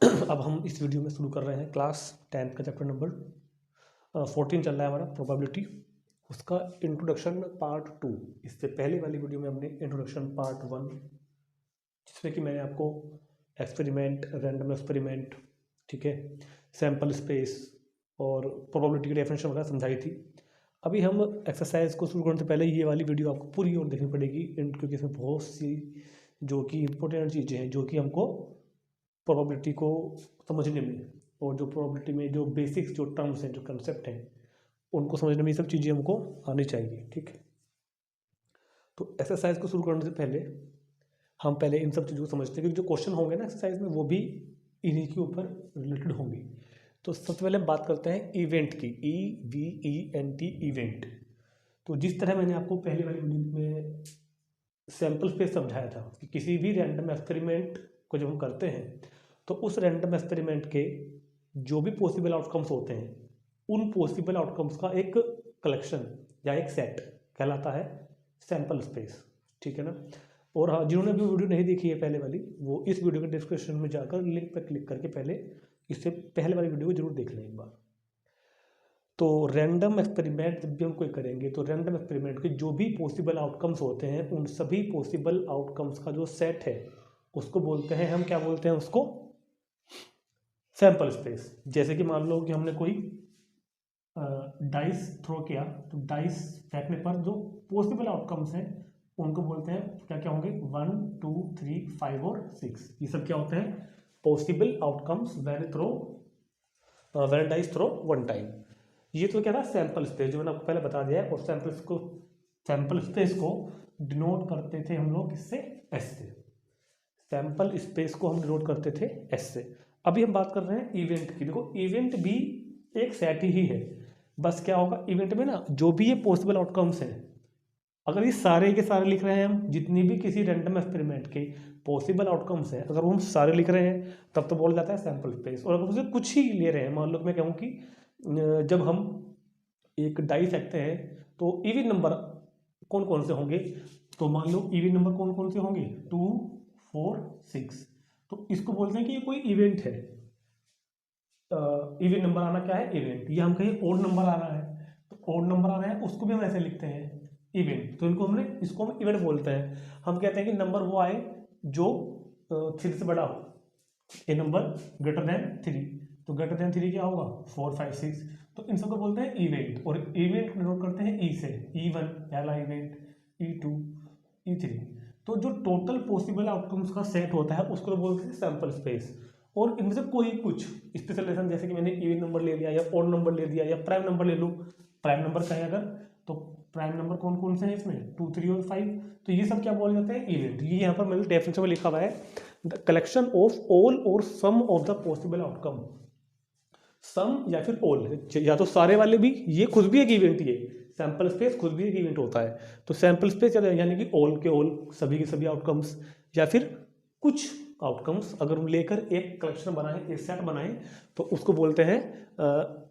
अब हम इस वीडियो में शुरू कर रहे हैं क्लास 10th का चैप्टर नंबर 14 चल रहा है हमारा प्रोबेबिलिटी, उसका इंट्रोडक्शन पार्ट 2। इससे पहले वाली वीडियो में हमने इंट्रोडक्शन पार्ट 1, जिसमें कि मैंने आपको एक्सपेरिमेंट, रैंडम एक्सपेरिमेंट, ठीक है, सैम्पल स्पेस और प्रोबेबिलिटी की डेफिनेशन वगैरह समझाई थी। अभी हम एक्सरसाइज को शुरू करने से पहले ये वाली वीडियो आपको पूरी और देखनी पड़ेगी, क्योंकि इसमें बहुत सी जो कि इम्पोर्टेंट चीज़ें हैं जो कि हमको प्रोबेबिलिटी को समझने में, और जो प्रोबेबिलिटी में जो बेसिक्स, जो टर्म्स हैं, जो कंसेप्ट हैं, उनको समझने में ये सब चीज़ें हमको आनी चाहिए। ठीक है, तो एक्सरसाइज को शुरू करने से पहले हम पहले इन सब चीज़ों को समझते हैं, क्योंकि जो क्वेश्चन होंगे ना एक्सरसाइज में वो भी इन्हीं के ऊपर रिलेटेड होंगे। तो सबसे पहले हम बात करते हैं इवेंट की, EVENT, इवेंट। तो जिस तरह मैंने आपको पहले वाली वीडियो में सैम्पल स्पेस समझाया था कि किसी भी रैंडम एक्सपेरिमेंट को जब हम करते हैं तो उस रैंडम एक्सपेरिमेंट के जो भी पॉसिबल आउटकम्स होते हैं, उन पॉसिबल आउटकम्स का एक कलेक्शन या एक सेट कहलाता है सैम्पल स्पेस। ठीक है ना। और हाँ, जिन्होंने भी वीडियो नहीं देखी है पहले वाली, वो इस वीडियो के डिस्क्रिप्शन में जाकर लिंक पर क्लिक करके पहले इससे पहले वाली वीडियो को जरूर देख लें एक बार। तो रैंडम एक्सपेरिमेंट जब भी हम कोई करेंगे तो रैंडम एक्सपेरिमेंट के जो भी पॉसिबल आउटकम्स होते हैं, उन सभी पॉसिबल आउटकम्स का जो सेट है उसको बोलते हैं, हम क्या बोलते हैं उसको, सैम्पल स्पेस। जैसे कि मान लो कि हमने कोई डाइस थ्रो किया, तो डाइस फेंकने पर जो पॉसिबल आउटकम्स हैं उनको बोलते हैं क्या क्या होंगे, 1, 2, 3, 5 और 6। ये सब क्या होते हैं, possible outcomes when dice throw one time. ये तो क्या था, सैम्पल स्पेस, जो मैंने आपको पहले बता दिया है। और सैम्पल स्पेस को डिनोट करते थे हम लोग किससे, एस से। सैम्पल स्पेस को हम डिनोट करते थे एस से। अभी हम बात कर रहे हैं इवेंट की। देखो, इवेंट भी एक सेट ही है, बस क्या होगा इवेंट में ना, जो भी ये पॉसिबल आउटकम्स हैं, अगर ये सारे के सारे लिख रहे हैं हम, जितनी भी किसी रैंडम एक्सपेरिमेंट के पॉसिबल आउटकम्स हैं, अगर वो हम सारे लिख रहे हैं तब तो बोल जाता है सैम्पल स्पेस। और अगर उसे कुछ ही ले रहे हैं, मान लो मैं कहूँ कि जब हम एक डाई फेंकते हैं तो इवन नंबर कौन कौन से होंगे, तो मान लो इवन नंबर कौन कौन से होंगे, 2, 4, 6। तो इसको बोलते हैं कि ये कोई इवेंट है। इवन नंबर आना क्या है, इवेंट। ये हम कहीं ओड नंबर आ रहा है, तो ओड नंबर आ रहा है उसको भी हम ऐसे लिखते हैं इवेंट। तो इसको हम इवेंट बोलते हैं। हम कहते हैं कि नंबर वो आए जो 3 से बड़ा हो, ए नंबर ग्रेटर देन 3। तो ग्रेटर देन 3 क्या होगा, 4, 5, 6। तो इन सबको बोलते हैं इवेंट। और इवेंट को डिनोट करते हैं ई से, E1 पहला इवेंट, E2, E3। तो जो टोटल पॉसिबल आउटकम्स का सेट होता है उसको बोलते हैं सैम्पल स्पेस। और इनमें से कोई कुछ स्पेशलाइजेशन, जैसे कि मैंने इवन नंबर ले लिया या ओड नंबर ले लिया या प्राइम नंबर ले लूँ, प्राइम नंबर का है अगर, तो प्राइम नंबर कौन कौन से हैं इसमें, 2, 3 और 5। तो ये सब क्या बोल जाते हैं, इवेंट। ये यहाँ पर मेरे डेफिनेशन में लिखा हुआ है, द कलेक्शन ऑफ ऑल और sum of the possible outcome. सम या फिर ऑल, या तो सारे वाले भी, ये खुद भी एक इवेंट ही है। सैम्पल स्पेस खुद भी एक इवेंट होता है। तो सैम्पल स्पेस यानी कि ऑल के ऑल, सभी के सभी आउटकम्स, या फिर कुछ आउटकम्स अगर हम लेकर एक कलेक्शन बनाएं, एक सेट बनाएं, तो उसको बोलते हैं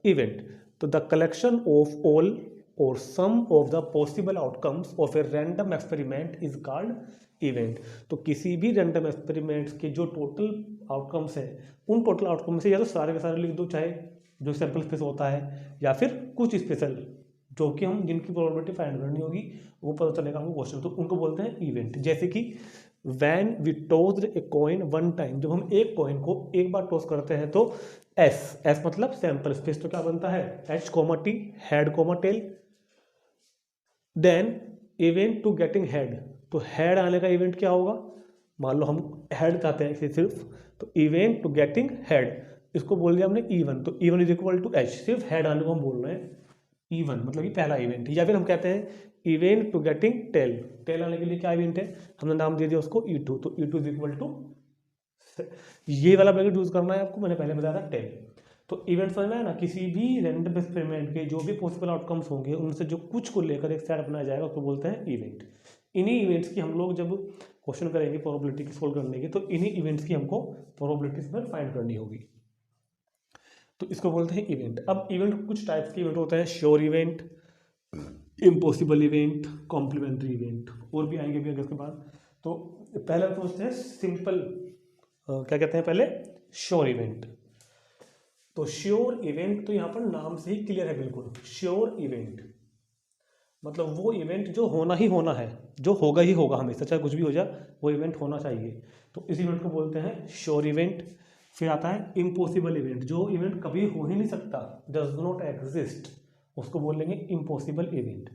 इवेंट। तो द कलेक्शन ऑफ ऑल और sum of the possible outcomes of a random experiment is called event. तो किसी भी रैंडम एक्सपेरिमेंट्स के जो टोटल आउटकम्स हैं, उन टोटल आउटकम से या तो सारे के सारे लिख दो, चाहे जो सैम्पल स्पेस होता है, या फिर कुछ स्पेशल जो कि हम जिनकी प्रोबेबिलिटी फाइंड करनी होगी वो पता चलेगा हमको क्वेश्चन, तो उनको बोलते हैं इवेंट। जैसे कि when we tossed a coin one time, जब हम एक कॉइन को एक बार टॉस करते हैं तो एस मतलब सैम्पल स्पेस, तो क्या बनता है H, T, head, tail. Then event to getting head, तो हेड आने का इवेंट क्या होगा, मान लो हम हेड चाहते हैं इसे सिर्फ, तो इवेंट टू गेटिंग हेड, इसको बोल दिया हमने E1। तो E1 is equal to H, सिर्फ हेड आने को हम बोल रहे हैं E1, मतलब कि पहला इवेंट। या फिर हम कहते हैं event to getting tail, tail आने के लिए क्या इवेंट है, हमने नाम दे दिया उसको E2। तो E2 इज इक्वल टू, ये वाला ब्रैकेट यूज करना है आपको, मैंने पहले बताया था टेल। तो इवेंट समझ में है ना, किसी भी रैंडम एक्सपेरिमेंट के जो भी पॉसिबल आउटकम्स होंगे उनसे जो कुछ को लेकर एक सेट बनाया जाएगा उसको बोलते हैं इवेंट। इन्हीं इवेंट्स की हम लोग जब क्वेश्चन करेंगे प्रोबेबिलिटी की सोल्व करने की, तो इन्हीं इवेंट्स की हमको प्रोबेबिलिटीज पर फाइंड करनी होगी, तो इसको बोलते हैं इवेंट। अब इवेंट कुछ टाइप्स के इवेंट होते हैं, sure event, impossible event, complementary event, और भी आएंगे भी अगर इसके बाद। तो पहले तो सोचते हैं सिंपल, क्या कहते हैं पहले, श्योर इवेंट। तो श्योर इवेंट तो यहाँ पर नाम से ही क्लियर है बिल्कुल। श्योर इवेंट मतलब वो इवेंट जो होना ही होना है, जो होगा ही होगा हमेशा, चाहे कुछ भी हो जाए वो इवेंट होना चाहिए, तो इस इवेंट को बोलते हैं श्योर इवेंट। फिर आता है इम्पॉसिबल इवेंट, जो इवेंट कभी हो ही नहीं सकता, डज नॉट एग्जिस्ट, उसको बोल लेंगे इम्पॉसिबल इवेंट।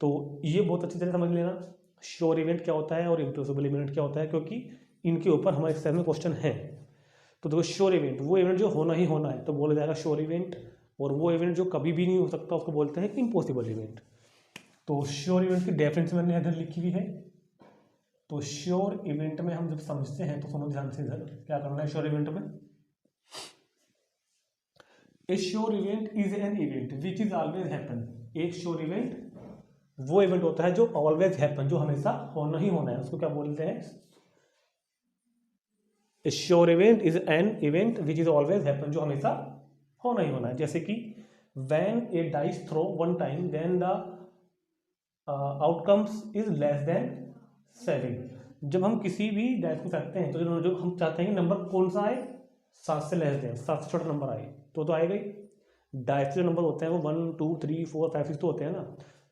तो ये बहुत अच्छी तरह समझ लेना श्योर इवेंट क्या होता है और इम्पॉसिबल इवेंट क्या होता है, क्योंकि इनके ऊपर हमारे एग्जाम में क्वेश्चन है। तो देखो श्योर इवेंट वो इवेंट जो होना ही होना है तो बोला जाएगा श्योर इवेंट, और वो इवेंट जो कभी भी नहीं हो सकता उसको बोलते हैं इम्पॉसिबल इवेंट। तो श्योर इवेंट की डेफिनेशन मैंने इधर लिखी हुई है। तो श्योर इवेंट में हम जब समझते हैं तो सुनो ध्यान से, इधर क्या करना है श्योर इवेंट में। A sure event is an event which is always happen. एक श्योर इवेंट वो इवेंट होता है जो ऑलवेज हैपन, जो हमेशा होना ही होना है, उसको क्या बोलते हैं। A sure event is an event which is always happen, जो हमेशा होना ही होना है। जैसे कि when a dice throw one time then the outcomes is less than 7। जब हम किसी भी डाइस को फेंकते हैं तो जो हम चाहते हैं कि नंबर कौन सा आए, 7 से लेस देन, 7 से छोटा नंबर आए तो आएगा ही। डाइस के जो नंबर होते हैं वो 1 2 3 4 5 6 तो होते हैं ना।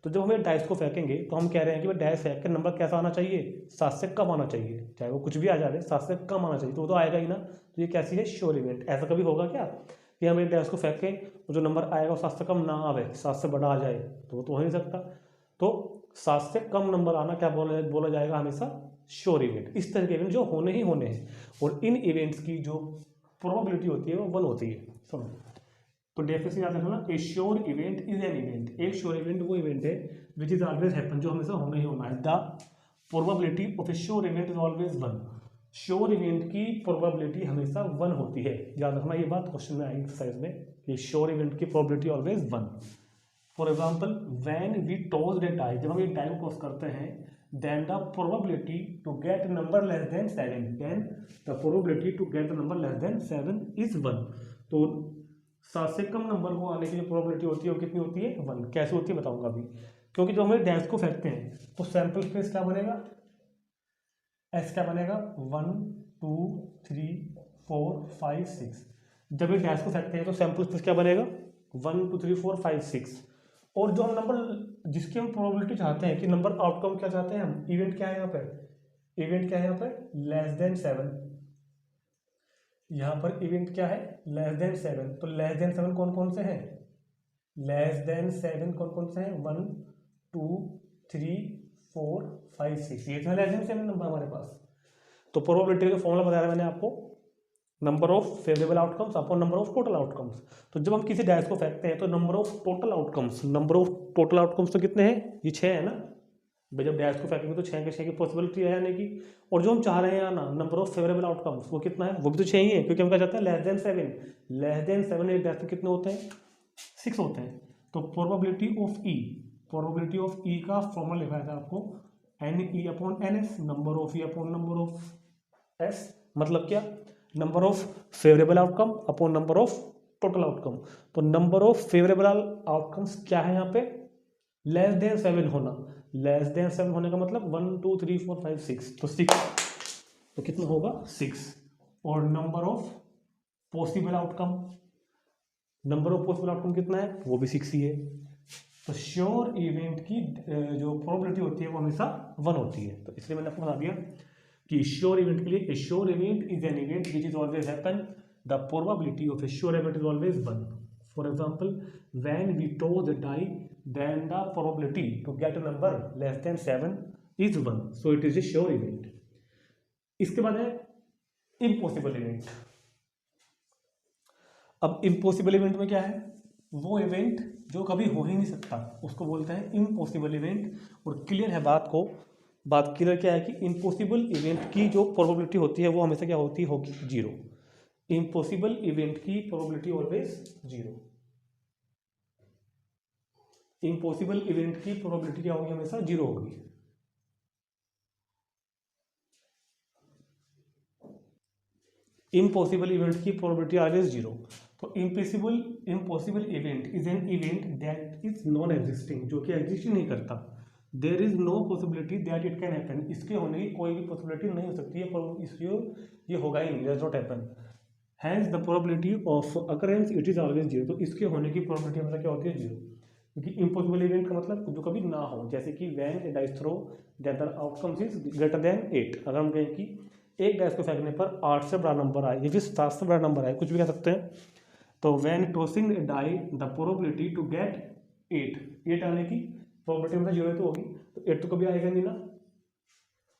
तो जब हमें डाइस को फेंकेंगे तो हम कह रहे हैं कि भाई डाइस फेंक कर नंबर कैसा आना चाहिए, 7 से कम आना चाहिए, चाहे वो कुछ भी आ जाए 7 से कम आना चाहिए, तो वो तो आएगा ही ना। तो ये कैसी है श्योर इवेंट। ऐसा कभी होगा क्या कि हम एक डाइस को फेंक के जो नंबर आएगा वो 7 से कम ना आवे, 7 से बड़ा आ जाए, तो वो तो हो नहीं सकता। तो 7 से कम नंबर आना क्या बोला जाएगा हमेशा श्योर इवेंट। इस तरह के इवेंट जो होने ही होने हैं, और इन इवेंट्स की जो प्रोबेबिलिटी होती है वो 1 होती है। सुनो तो डेफिनेशन याद रखना, a sure event is an event. एक श्योर इवेंट वो इवेंट है विच इज ऑलवेज हैपन, जो हमेशा होना ही होना है। The probability of a sure event is always 1। Sure event की प्रोबेबिलिटी हमेशा 1 होती है। याद रखना ये बात, क्वेश्चन में आएगी एक्सरसाइज में कि श्योर इवेंट की probability always 1। For example when we toss a die, जब हम एक डाई को टॉस करते हैं, then the probability to get number less than 7, then the probability to get number less than 7 is 1। तो 7 से कम नंबर को आने की जो प्रोबेबिलिटी होती है वो कितनी होती है, 1। कैसे होती है बताऊंगा अभी। क्योंकि जब हम डैश को फेंकते हैं तो सैंपल स्पेस क्या बनेगा, एस क्या बनेगा, 1 2 3 4 5 6। जब एक डैश को फेंकते हैं तो सैंपल स्पेस क्या बनेगा, 1 2 3 4 5 6। और जो हम नंबर जिसकी हम प्रोबेबिलिटी चाहते हैं कि नंबर आउटकम क्या चाहते हैं हम, इवेंट क्या है यहाँ पर, इवेंट क्या है यहाँ पर, लेस देन 7। यहाँ पर इवेंट क्या है, लेस देन 7। तो लेस देन 7 कौन कौन से हैं, लेस देन 7 कौन कौन से हैं, 1 2 3 4 5 6, ये तो लेस देन 7 नंबर हमारे पास। तो प्रोबेबिलिटी का फॉर्मूला बताया मैंने आपको, number of favourable outcomes upon number of total outcomes. तो जब हम किसी डाइस को फेंकते हैं तो number of total outcomes, number of total outcomes तो कितने हैं, ये 6 है ना भाई। जब डाइस को फेंकेंगे तो 6 के 6 की पॉसिबिलिटी है आने की। और जो हम चाह रहे हैं ना नंबर ऑफ फेवरेबल आउटकम्स, वो कितना है, वो भी तो 6 ही है, क्योंकि हम क्या चाहते हैं लेस देन 7। लेस देन 7 एक डाइस में कितने होते हैं, 6 होते हैं। तो probability of E, probability of E का फॉर्मूला लिखा था आपको, n E upon n S, number of E upon number of S. मतलब क्या, number of favourable outcome upon number of total outcome. तो नंबर ऑफ फेवरेबल आउटकम्स क्या है यहाँ पे, लेस देन 7 होना। लेस देन 7 होने का मतलब 1 2 3 4 5 6, तो 6, तो कितना होगा 6। और number of possible outcome, number of possible outcome कितना है, वो भी 6 ही है। तो श्योर इवेंट की जो प्रोबेबिलिटी होती है वो हमेशा 1 होती है। तो इसलिए मैंने आपको बता दिया कि श्योर इवेंट के लिए, a sure event is an event which is always happen, the probability of a sure event is always 1। For example when we toss the die then the probability to get a number less than 7 is 1, so it is a sure event. इसके बाद है impossible event. अब impossible event में क्या है, वो event जो कभी हो ही नहीं सकता उसको बोलते हैं इम्पॉसिबल इवेंट। और क्लियर है बात क्लियर क्या है कि इम्पॉसिबल इवेंट की जो प्रोबेबिलिटी होती है वो हमेशा क्या होती होगी, 0। इम्पॉसिबल इवेंट की प्रोबेबिलिटी ऑलवेज 0। इम्पॉसिबल इवेंट की प्रोबेबिलिटी क्या होगी, हमेशा 0 होगी। इम्पॉसिबल इवेंट की प्रोबेबिलिटी ऑलवेज 0। तो impossible event is an event that is non existing, जो कि एग्जिस्ट नहीं करता। There is no possibility that it can happen, इसके होने की कोई भी पॉसिबिलिटी नहीं हो सकती है, पर इसलिए ये होगा ही नहीं, does not happen. Hence the probability of occurrence it is always zero, तो इसके होने की प्रोबेबिलिटी हमेशा क्या होती है, जीरो, क्योंकि इम्पॉसिबल इवेंट का मतलब जो कभी ना हो, जैसे कि when a dice throw that the outcomes is greater than 8, अगर हम कहें कि एक डाइस को फेंकने पर 8 से बड़ा नंबर आए या फिर 7 से बड़ा नंबर आए, कुछ भी कह सकते हैं, तो when tossing a die the probability to get 8 आने की प्रोबेबिलिटी मतलब जीरो तो होगी, तो 8 तो कभी आएगा नहीं ना,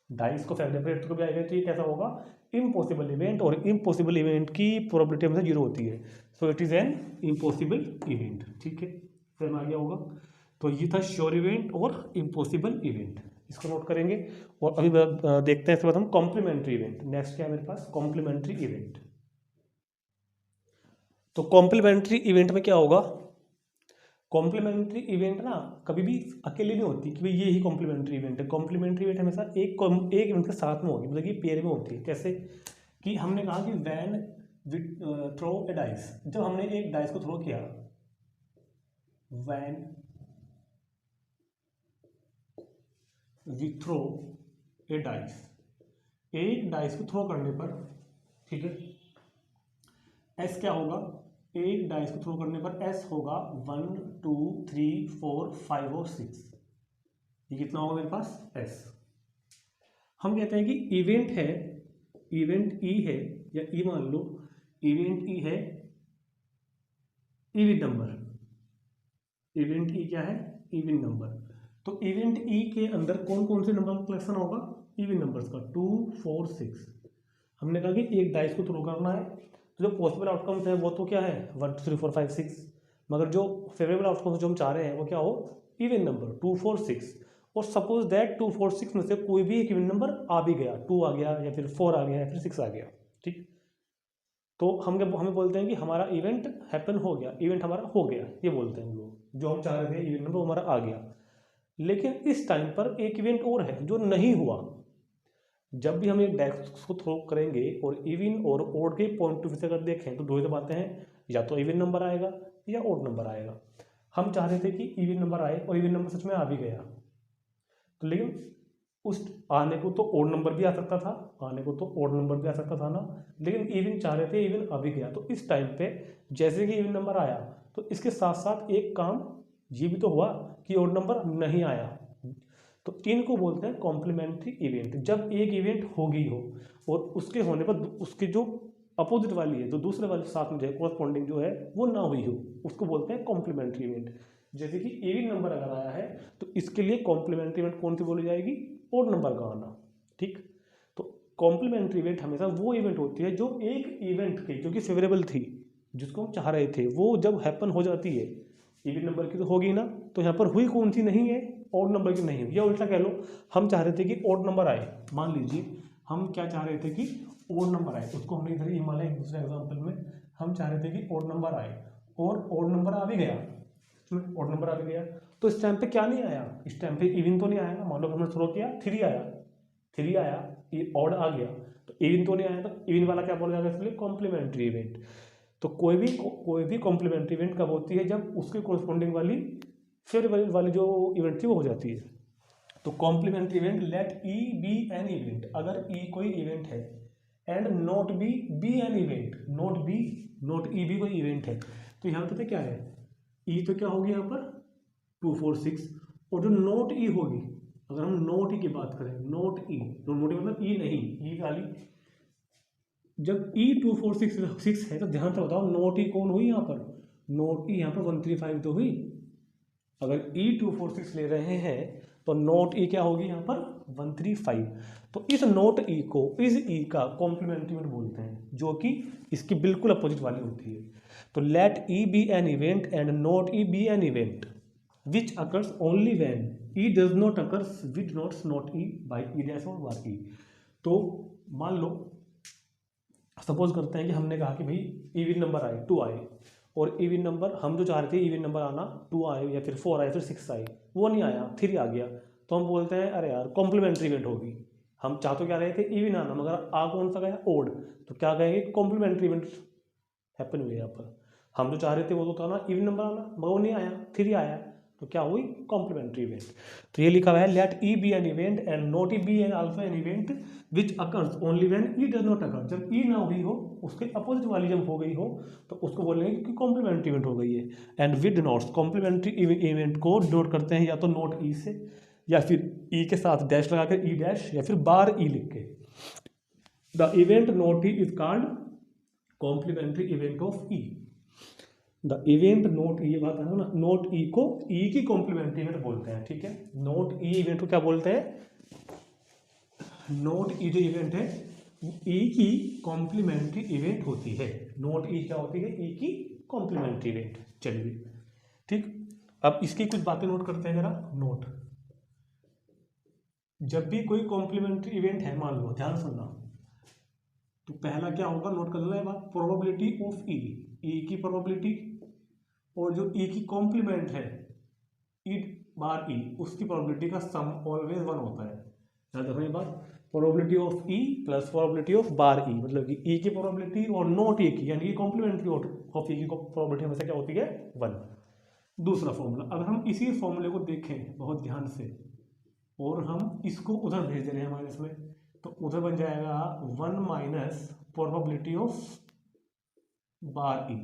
डाइस को फेंकने पर 8 तो कभी आएगा, तो ये कैसा होगा, इम्पॉसिबल इवेंट, और इम्पॉसिबल इवेंट की प्रोबेबिलिटी हमेशा जीरो होती है, so it is an impossible event. ठीक है, फिर आ गया होगा, तो ये था श्योर इवेंट और इम्पॉसिबल इवेंट, इसको नोट करेंगे। और अभी देखते हैं इसके बाद हम कॉम्प्लीमेंट्री इवेंट, नेक्स्ट क्या है मेरे पास, कॉम्प्लीमेंट्री इवेंट। तो कॉम्प्लीमेंट्री इवेंट में क्या होगा, कॉम्प्लीमेंट्री इवेंट ना कभी भी अकेले नहीं होती कि भाई ये ही कॉम्प्लीमेंट्री इवेंट है, कॉम्प्लीमेंट्री इवेंट हमेशा एक इवेंट के साथ में होगी, मतलब कि पेयर में होती है। कैसे कि हमने कहा कि वैन थ्रो ए डाइस, जब हमने एक डाइस को थ्रो किया, when we throw a dice, एक डाइस को थ्रो करने पर, ठीक है, एस क्या होगा, एक डाइस को थ्रो करने पर एस होगा 1 2 3 4 5 और 6, ये कितना होगा मेरे पास, एस। हम कहते हैं कि इवेंट है, इवेंट ई है, या ई मान लो, इवेंट ई है इवन नंबर, इवेंट ई क्या है, इवन नंबर। तो इवेंट ई के अंदर कौन कौन से नंबर का कलेक्शन होगा, इवन नंबर्स का, 2 4 6। हमने कहा कि एक डाइस को थ्रो करना है, तो जो पॉसिबल आउटकम्स है वो तो क्या है 1 2 3 4 5 6, मगर जो फेवरेबल आउटकम्स जो हम चाह रहे हैं वो क्या हो, इवन नंबर 2 4 6। और सपोज दैट 2 4 6 में से कोई भी एक इवन नंबर आ भी गया, 2 आ गया या फिर 4 आ गया या फिर 6 आ गया, ठीक, तो हमें बोलते हैं कि हमारा इवेंट हैपन हो गया, इवेंट हमारा हो गया, ये बोलते हैं लोग, जो हम चाह रहे थे इवेंट नंबर हमारा आ गया। लेकिन इस टाइम पर एक इवेंट और है जो नहीं हुआ। जब भी हम एक डाइस को थ्रो करेंगे और इवन और ओड के पॉइंट ऑफ व्यू से अगर देखें तो दो ही तो बातें हैं, या तो इवन नंबर आएगा या ओड नंबर आएगा। हम चाह रहे थे कि इवन नंबर आए और इवन नंबर सच में आ भी गया, तो लेकिन उस आने को तो ओड नंबर भी आ सकता था, आने को तो ओड नंबर भी आ सकता था ना, लेकिन इवन चाह रहे थे, इवन आ भी गया। तो इस टाइम पे जैसे कि इवन नंबर आया तो इसके साथ साथ एक काम ये भी तो हुआ कि ओड नंबर नहीं आया, तो इनको बोलते हैं कॉम्प्लीमेंट्री इवेंट। जब एक इवेंट हो गई हो और उसके होने पर उसके जो अपोजिट वाली है, जो दूसरे वाले साथ में जो है कोरस्पॉन्डिंग जो है वो ना हुई हो, उसको बोलते हैं कॉम्प्लीमेंट्री इवेंट। जैसे कि इवन नंबर अगर आया है तो इसके लिए कॉम्प्लीमेंट्री इवेंट कौन सी बोली जाएगी, ओड नंबर का आना, ठीक। तो कॉम्प्लीमेंट्री इवेंट हमेशा वो इवेंट होती है जो एक इवेंट की जो कि फेवरेबल थी, जिसको हम चाह रहे थे, वो जब हैपन हो जाती है, इवन नंबर की तो होगी ना, तो यहाँ पर हुई कौन सी नहीं है, ओड नंबर की नहीं हुई। या उल्टा कह लो, हम चाह रहे थे कि ओड नंबर आए, मान लीजिए हम क्या चाह रहे थे कि ओड नंबर आए, उसको हमने इधर ही माना एक दूसरे एग्जाम्पल में, हम चाह रहे थे कि ओड नंबर आए और ओड नंबर आ भी गया, ओड नंबर आ भी गया, तो इस टाइम पे क्या नहीं आया, इस टाइम पे इवन तो नहीं आया ना। मान लो हमने थ्रो किया 3 आया, 3 आया, ये ओड आ गया, तो इवन तो नहीं आया, तो इवन वाला क्या बोला जाएगा इसलिए कॉम्प्लीमेंट्री इवेंट। तो कोई भी कॉम्प्लीमेंट्री इवेंट कब होती है, जब उसके कोरस्पॉन्डिंग वाली फिर वाली जो इवेंट थी वो हो जाती है। तो complementary event, let E be an event, अगर ई कोई इवेंट है and not be an event, not E भी कोई इवेंट है, तो यहाँ पता क्या है, ई तो क्या होगी यहाँ पर 2 4 6, और जो नॉट ई होगी, अगर हम नॉट ई की बात करें, नॉट ई मतलब ई नहीं, ई वाली, जब ई 2 4 6 है तो ध्यान से बताओ नॉट ई कौन हुई यहाँ पर, नॉट ई यहाँ पर 1 3 5 तो हुई। अगर ई 2 4 6 ले रहे हैं तो नॉट ई क्या होगी यहाँ पर 1 3 5, तो इस नॉट ई को, इस ई का कॉम्प्लीमेंट्री इवेंट बोलते हैं, जो कि इसकी बिल्कुल अपोजिट वाली होती है। तो let E be an event and not E be an event which occurs only when E does not occurs which notes not E by E dash और बार ई। तो मान लो सपोज करते हैं कि हमने कहा कि भाई इवन नंबर आए 2 आए, और इवन नंबर हम जो चाह रहे थे इवन नंबर आना 2 आए या फिर 4 आए फिर 6 आए, वो नहीं आया, 3 आ गया, तो हम बोलते हैं अरे यार कॉम्प्लीमेंट्री इवेंट होगी। हम चाह तो क्या रहे थे इवन आना, मगर आ कौन सा गया ओड, तो क्या कहेंगे कॉम्प्लीमेंट्री इवेंट हैपन हुए यहाँ पर। हम जो चाह रहे थे वो तो था ना इवन नंबर आना, मगर वो नहीं आया, 3 आया, तो क्या हुई, कॉम्प्लीमेंट्री इवेंट। तो ये लिखा हुआ है let E be an event and not E be an also an event which occurs only when E does not occur. जब ई ना हुई हो, उसके अपोजिट वाली जब हो गई हो, तो उसको बोलेंगे कि कॉम्प्लीमेंट्री इवेंट हो गई है। And with notes, complementary event को डिनोट करते हैं या तो नोट ई से, या फिर ई के साथ डैश लगाकर ई डैश, या फिर बार ई लिख के। The event not E is called complementary event of E. The event not E, बात है ना, नोट ई को ई की कॉम्प्लीमेंट्री इवेंट बोलते हैं, ठीक है। नोट ई इवेंट को क्या बोलते हैं, नोट ई जो इवेंट है ई की कॉम्प्लीमेंट्री इवेंट होती है। नोट ई क्या होती है, ई की कॉम्प्लीमेंट्री इवेंट। चलिए ठीक, अब इसकी कुछ बातें नोट करते हैं जरा। नोट, जब भी कोई कॉम्प्लीमेंट्री इवेंट है, मान लो, ध्यान सुनना, तो पहला क्या होगा, नोट कर लेना है बात, प्रोबेबिलिटी ऑफ ई, ई की प्रोबेबिलिटी, और जो ई की कॉम्प्लीमेंट है ई बार ई, उसकी प्रोबेबिलिटी का सम ऑलवेज 1 होता है। याद रखना ये बात, probability of E plus probability of bar E, मतलब कि ई की प्रोबेबिलिटी और नॉट ई की, यानी कि कॉम्प्लीमेंट्री ऑफ ई की प्रोबेबिलिटी हमेशा क्या होती है, 1। दूसरा फॉर्मूला, अगर हम इसी फॉर्मूले को देखें बहुत ध्यान से, और हम इसको उधर भेज दे रहे हैं माइनस में, तो उधर बन जाएगा 1 माइनस प्रोबेबिलिटी ऑफ बार ई।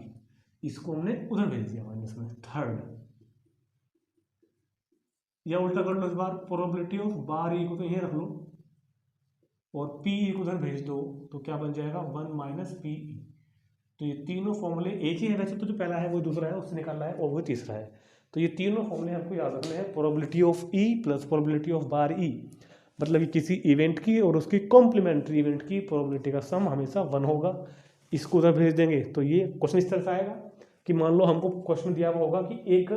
इसको हमने उधर भेज दिया माइनस में, थर्ड। या उल्टा कर लो इस बार, प्रोबेबिलिटी ऑफ बार ई को तो यहीं रख लो, और पी ई को उधर भेज दो, तो क्या बन जाएगा 1 माइनस पी ई। तो ये तीनों फॉर्मूले एक ही है वैसे तो, जो पहला है वो दूसरा है, उससे निकालना है, और वो तीसरा है। तो ये तीनों फॉर्मूले आपको याद रखने हैं, probability of E plus probability of bar E, मतलब कि किसी इवेंट की और उसकी कॉम्प्लीमेंट्री इवेंट की प्रोबेबिलिटी का सम हमेशा 1 होगा। इसको उधर भेज देंगे तो ये क्वेश्चन इस तरह से आएगा कि मान लो हमको क्वेश्चन दिया हुआ होगा कि एक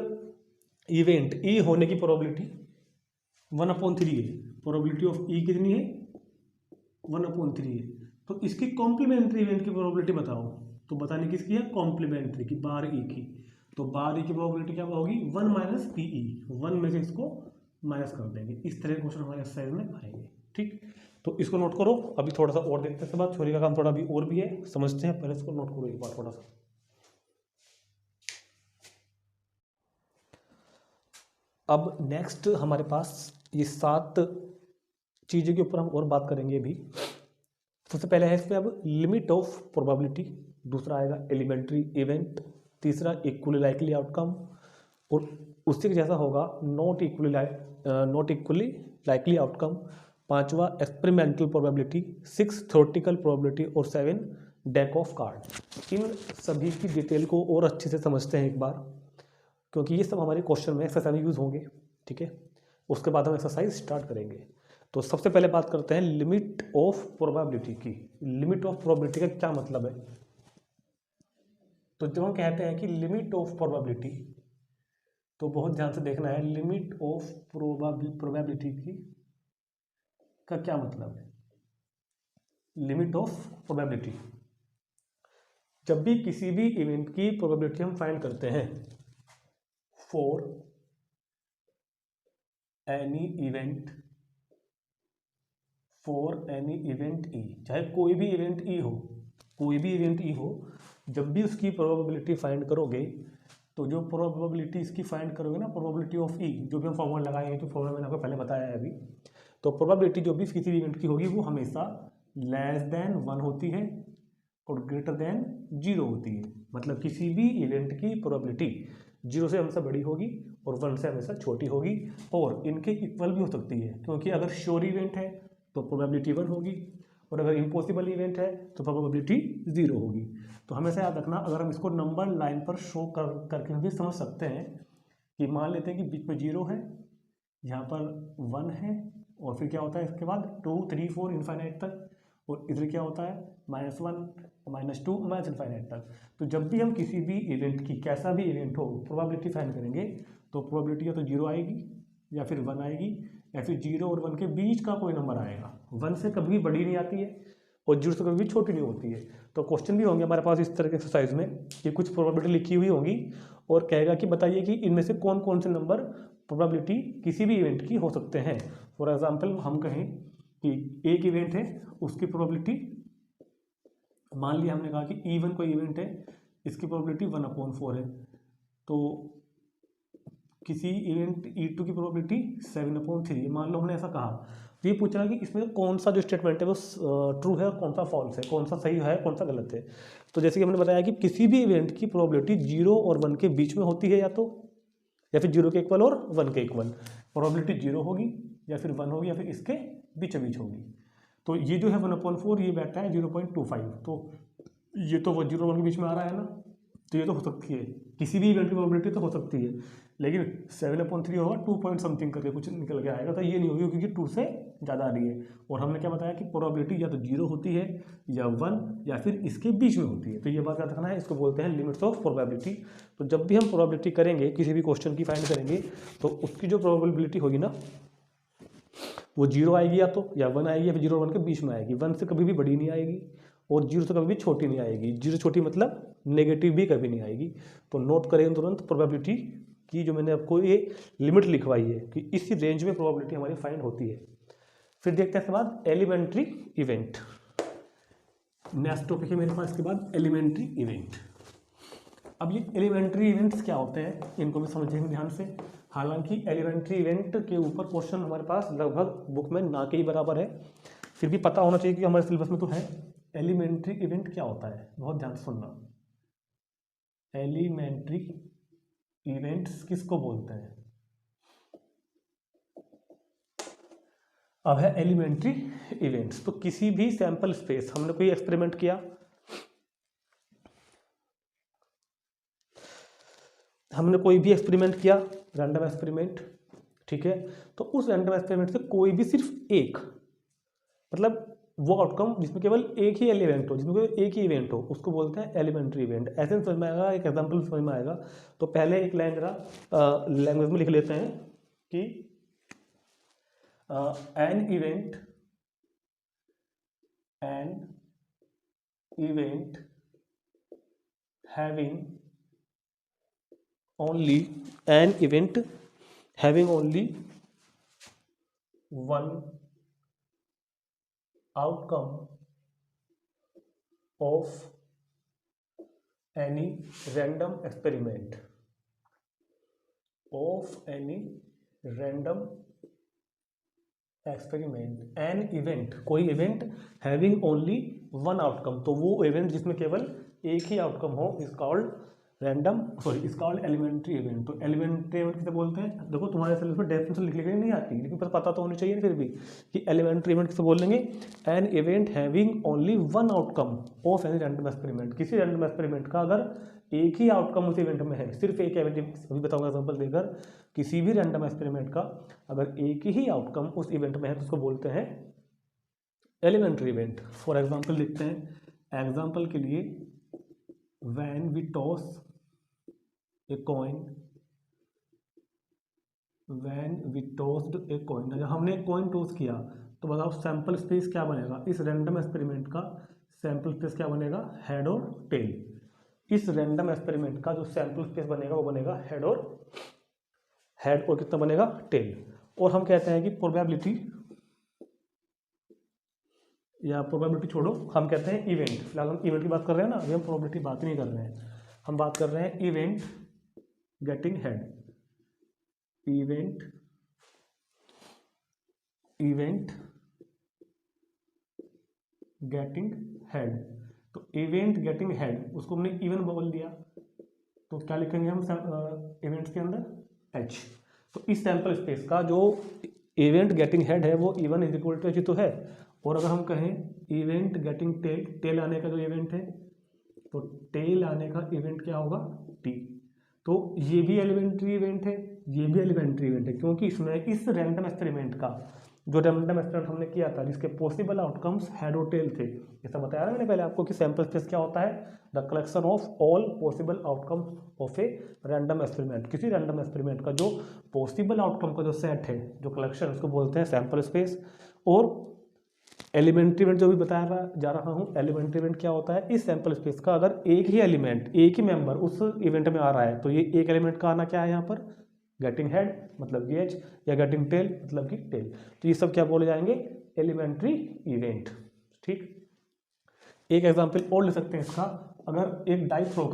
इवेंट ई होने की प्रोबेबिलिटी 1/3 है, प्रोबेबिलिटी ऑफ ई कितनी है, 1/3 है, तो इसकी कॉम्प्लीमेंट्री इवेंट की प्रोबेबिलिटी बताओ। तो बताने किसकी है, कॉम्प्लीमेंट्री की, बार ई की। तो बार ई की प्रोबेबिलिटी क्या होगी, 1 माइनस पी ई, 1 में से इसको माइनस कर देंगे। इस तरह के क्वेश्चन हमारे एक्सरसाइज में आएंगे, ठीक। तो इसको नोट करो, अभी थोड़ा सा और देखते हैं इसके बाद, थ्योरी का काम थोड़ा अभी और भी है, समझते हैं, पहले इसको नोट करो एक बार थोड़ा सा। अब नेक्स्ट हमारे पास ये 7 चीज़ों के ऊपर हम और बात करेंगे अभी। सबसे पहले है इस पर अब लिमिट ऑफ प्रोबेबिलिटी, दूसरा आएगा एलिमेंट्री इवेंट, तीसरा इक्वली लाइकली आउटकम, और उससे जैसा होगा नॉट इक्वली लाइकली आउटकम, 5वां एक्सपेरिमेंटल प्रोबेबिलिटी, 6 थ्योरेटिकल प्रोबेबिलिटी, और 7 डेक ऑफ कार्ड। इन सभी की डिटेल को और अच्छे से समझते हैं एक बार, क्योंकि ये सब हमारे क्वेश्चन में एक्सरसाइज में यूज़ होंगे, ठीक है। उसके बाद हम एक्सरसाइज स्टार्ट करेंगे। तो सबसे पहले बात करते हैं लिमिट ऑफ प्रोबेबिलिटी की। लिमिट ऑफ प्रोबेबिलिटी का क्या मतलब है, तो जब हम कहते हैं कि लिमिट ऑफ प्रोबेबिलिटी, तो बहुत ध्यान से देखना है, लिमिट ऑफ प्रोबेबिलिटी की का क्या मतलब है। लिमिट ऑफ प्रोबेबिलिटी, जब भी किसी भी इवेंट की प्रोबेबिलिटी हम फाइंड करते हैं फॉर एनी इवेंट ई, चाहे कोई भी इवेंट ई हो, कोई भी इवेंट ई हो, जब भी उसकी प्रोबेबिलिटी फाइंड करोगे, तो जो प्रोबेबिलिटी इसकी फाइंड करोगे ना, प्रोबेबिलिटी ऑफ ई, जो भी हम फॉर्मूला लगाएंगे, जो फॉर्मूला मैंने आपको पहले बताया है अभी, तो प्रोबेबिलिटी जो भी किसी भी इवेंट की होगी वो हमेशा लेस देन 1 होती है और ग्रेटर देन 0 होती है। मतलब किसी भी इवेंट की प्रोबेबिलिटी 0 से हमेशा बड़ी होगी और 1 से हमेशा छोटी होगी, और इनके इक्वल भी हो सकती है, क्योंकि अगर श्योर इवेंट है तो प्रोबेबिलिटी 1 होगी, और अगर इम्पॉसिबल इवेंट है तो प्रोबेबिलिटी 0 होगी। तो हमेशा याद रखना, अगर हम इसको नंबर लाइन पर शो करके हम भी समझ सकते हैं कि मान लेते हैं कि बीच में 0 है, यहाँ पर 1 है, और फिर क्या होता है इसके बाद 2 3 4 इनफाइनाइट तक, और इधर क्या होता है -1 -2 इनफाइनाइट तक। तो जब भी हम किसी भी इवेंट की, कैसा भी इवेंट हो, प्रोबेबिलिटी फाइंड करेंगे, तो प्रोबेबिलिटी या तो 0 आएगी, या फिर 1 आएगी, या फिर 0 और 1 के बीच का कोई नंबर आएगा। 1 से कभी भी बड़ी नहीं आती है और 0 से कभी भी छोटी नहीं होती है। तो क्वेश्चन भी होंगे हमारे पास इस तरह के एक्सरसाइज में कि कुछ प्रोबेबिलिटी लिखी हुई होंगी और कहेगा कि बताइए कि इनमें से कौन कौन से नंबर प्रोबेबिलिटी किसी भी इवेंट की हो सकते हैं। फॉर एग्जांपल हम कहें कि एक इवेंट है, उसकी प्रोबेबिलिटी, मान लिया हमने कहा कि E1 कोई इवेंट है, इसकी प्रोबेबिलिटी 1/4 है। तो किसी इवेंट E2 की प्रोबेबिलिटी 7/3, मान लो हमने ऐसा कहा, तो ये पूछ रहा कि इसमें कौन सा जो स्टेटमेंट है वो ट्रू है और कौन सा फॉल्स है, कौन सा सही है कौन सा गलत है। तो जैसे कि हमने बताया कि किसी भी इवेंट की प्रोबेबिलिटी 0 और 1 के बीच में होती है, या फिर 0 के इक्वल और 1 के इक्वल। प्रोबेबिलिटी 0 होगी या फिर 1 होगी या फिर इसके बीच बीच होगी। तो ये जो है 1/4 ये बैठा है 0.25, तो ये तो 0 1 के बीच में आ रहा है ना, तो ये तो हो सकती है, किसी भी इवेंट की प्रोबेबिलिटी तो हो सकती है। लेकिन 7/3 होगा 2 पॉइंट समथिंग करके कुछ निकल के आएगा, तो ये नहीं होगी क्योंकि 2 से ज़्यादा आ रही है। और हमने क्या बताया कि प्रोबेबिलिटी या तो 0 होती है या 1 या फिर इसके बीच में होती है। तो ये बात याद रखना है, इसको बोलते हैं लिमिट्स ऑफ प्रोबेबिलिटी। तो जब भी हम प्रोबेबिलिटी करेंगे, किसी भी क्वेश्चन की फाइंड करेंगे, तो उसकी जो प्रोबेबिलिटी होगी ना वो 0 आएगी या 1 आएगी या फिर 0 और 1 के बीच में आएगी। 1 से कभी भी बड़ी नहीं आएगी और 0 से कभी भी छोटी नहीं आएगी। 0 छोटी मतलब नेगेटिव भी कभी नहीं आएगी। तो नोट करें तुरंत प्रोबेबिलिटी की जो मैंने आपको ये लिमिट लिखवाई है कि इसी रेंज में प्रोबेबिलिटी हमारी फाइंड होती है। फिर देखते हैं इसके बाद एलिमेंट्री इवेंट। नेक्स्ट टॉपिक है मेरे पास इसके बाद एलिमेंट्री इवेंट। अब ये एलिमेंट्री इवेंट्स क्या होते हैं इनको भी समझेंगे ध्यान से। हालांकि एलिमेंट्री इवेंट के ऊपर क्वेश्चन हमारे पास लगभग बुक में ना के ही बराबर है, फिर भी पता होना चाहिए कि हमारे सिलेबस में तो है। एलिमेंट्री इवेंट क्या होता है, बहुत ध्यान से सुनना। एलिमेंट्री इवेंट्स किसको बोलते हैं? अब है एलिमेंट्री इवेंट्स। तो किसी भी सैंपल स्पेस, हमने कोई एक्सपेरिमेंट किया, रैंडम एक्सपेरिमेंट, ठीक है, तो उस रैंडम एक्सपेरिमेंट से कोई भी सिर्फ एक, मतलब वो आउटकम जिसमें केवल एक ही एलिमेंट हो, जिसमें केवल एक ही इवेंट हो, उसको बोलते हैं एलिमेंट्री इवेंट। ऐसे समझ में आएगा, एक एग्जांपल समझ में आएगा। तो पहले एक लाइन जरा लैंग्वेज में लिख लेते हैं कि an event having only one outcome of any random experiment, an event, कोई event having only one outcome, तो वो इवेंट जिसमें केवल एक ही आउटकम हो इज कॉल्ड एलिमेंट्री इवेंट। तो एलिमेंट्री इवेंट किसे बोलते हैं? देखो तुम्हारे सिलेबस में डेफिनेशन लिखने के लिए नहीं आती, लेकिन पता तो होनी चाहिए फिर भी कि एलिमेंट्री इवेंट किसे बोलेंगे। An event having only one outcome of any random experiment, किसी रैंडम एक्सपेरिमेंट का अगर एक ही आउटकम उस इवेंट में है, सिर्फ एक इवेंट, अभी बताऊंगा एग्जांपल देकर, किसी भी रैंडम एक्सपेरिमेंट का अगर एक ही आउटकम उस इवेंट में है तो उसको बोलते हैं एलिमेंट्री इवेंट। फॉर एग्जांपल लिखते हैं, एग्जांपल के लिए when we toss a coin, अगर हमने एक कॉइन टॉस किया तो बताओ सैंपल स्पेस क्या बनेगा? इस रैंडम एक्सपेरिमेंट का सैंपल स्पेस क्या बनेगा? हेड और टेल। इस रैंडम एक्सपेरिमेंट का जो सैंपल स्पेस बनेगा वो बनेगा हेड और कितना बनेगा? टेल। और हम कहते हैं कि प्रोबेबिलिटी, या प्रोबेबिलिटी छोड़ो, हम कहते हैं इवेंट, फिलहाल हम इवेंट की बात कर रहे हैं ना, अभी हम प्रोबेबिलिटी बात नहीं कर रहे हैं, हम बात कर रहे हैं event getting head, event getting head. तो इवेंट गेटिंग हेड उसको हमने इवन बोल दिया, तो क्या लिखेंगे हम इवेंट्स के अंदर? एच। तो इस सैंपल स्पेस का जो इवेंट गेटिंग हेड है वो even is equal to H तो है। और अगर हम कहें इवेंट गेटिंग टेल, टेल आने का जो इवेंट है, तो टेल आने का इवेंट क्या होगा? टी। तो ये भी एलिमेंट्री इवेंट है, ये भी एलिमेंट्री इवेंट है, क्योंकि इसमें इस रैंडम एक्सपेरिमेंट का, जो रैंडम एक्सपेरिमेंट हमने किया था जिसके पॉसिबल आउटकम्स हेड और टेल थे, ऐसा बताया ना मैंने पहले आपको कि सैंपल स्पेस क्या होता है? The collection of all possible outcomes of a random experiment. किसी रैंडम एक्सपेरिमेंट का जो पॉसिबल आउटकम का जो सेट है, जो कलेक्शन, उसको बोलते हैं सैंपल स्पेस। और एलिमेंट्री इवेंट जो भी बताया जा रहा हूँ, एलिमेंट्री इवेंट क्या होता है? इस सैंपल स्पेस का अगर एक ही एलिमेंट, एक ही मेंबर उस इवेंट में आ रहा है, तो ये एक एलिमेंट का आना क्या है यहाँ पर? गेटिंग हेड मतलब कि एच, या गेटिंग टेल मतलब कि टेल। तो ये सब क्या बोले जाएंगे? Elementary event. ठीक, एक एग्जांपल और ले सकते हैं इसका। अगर एक डाई थ्रो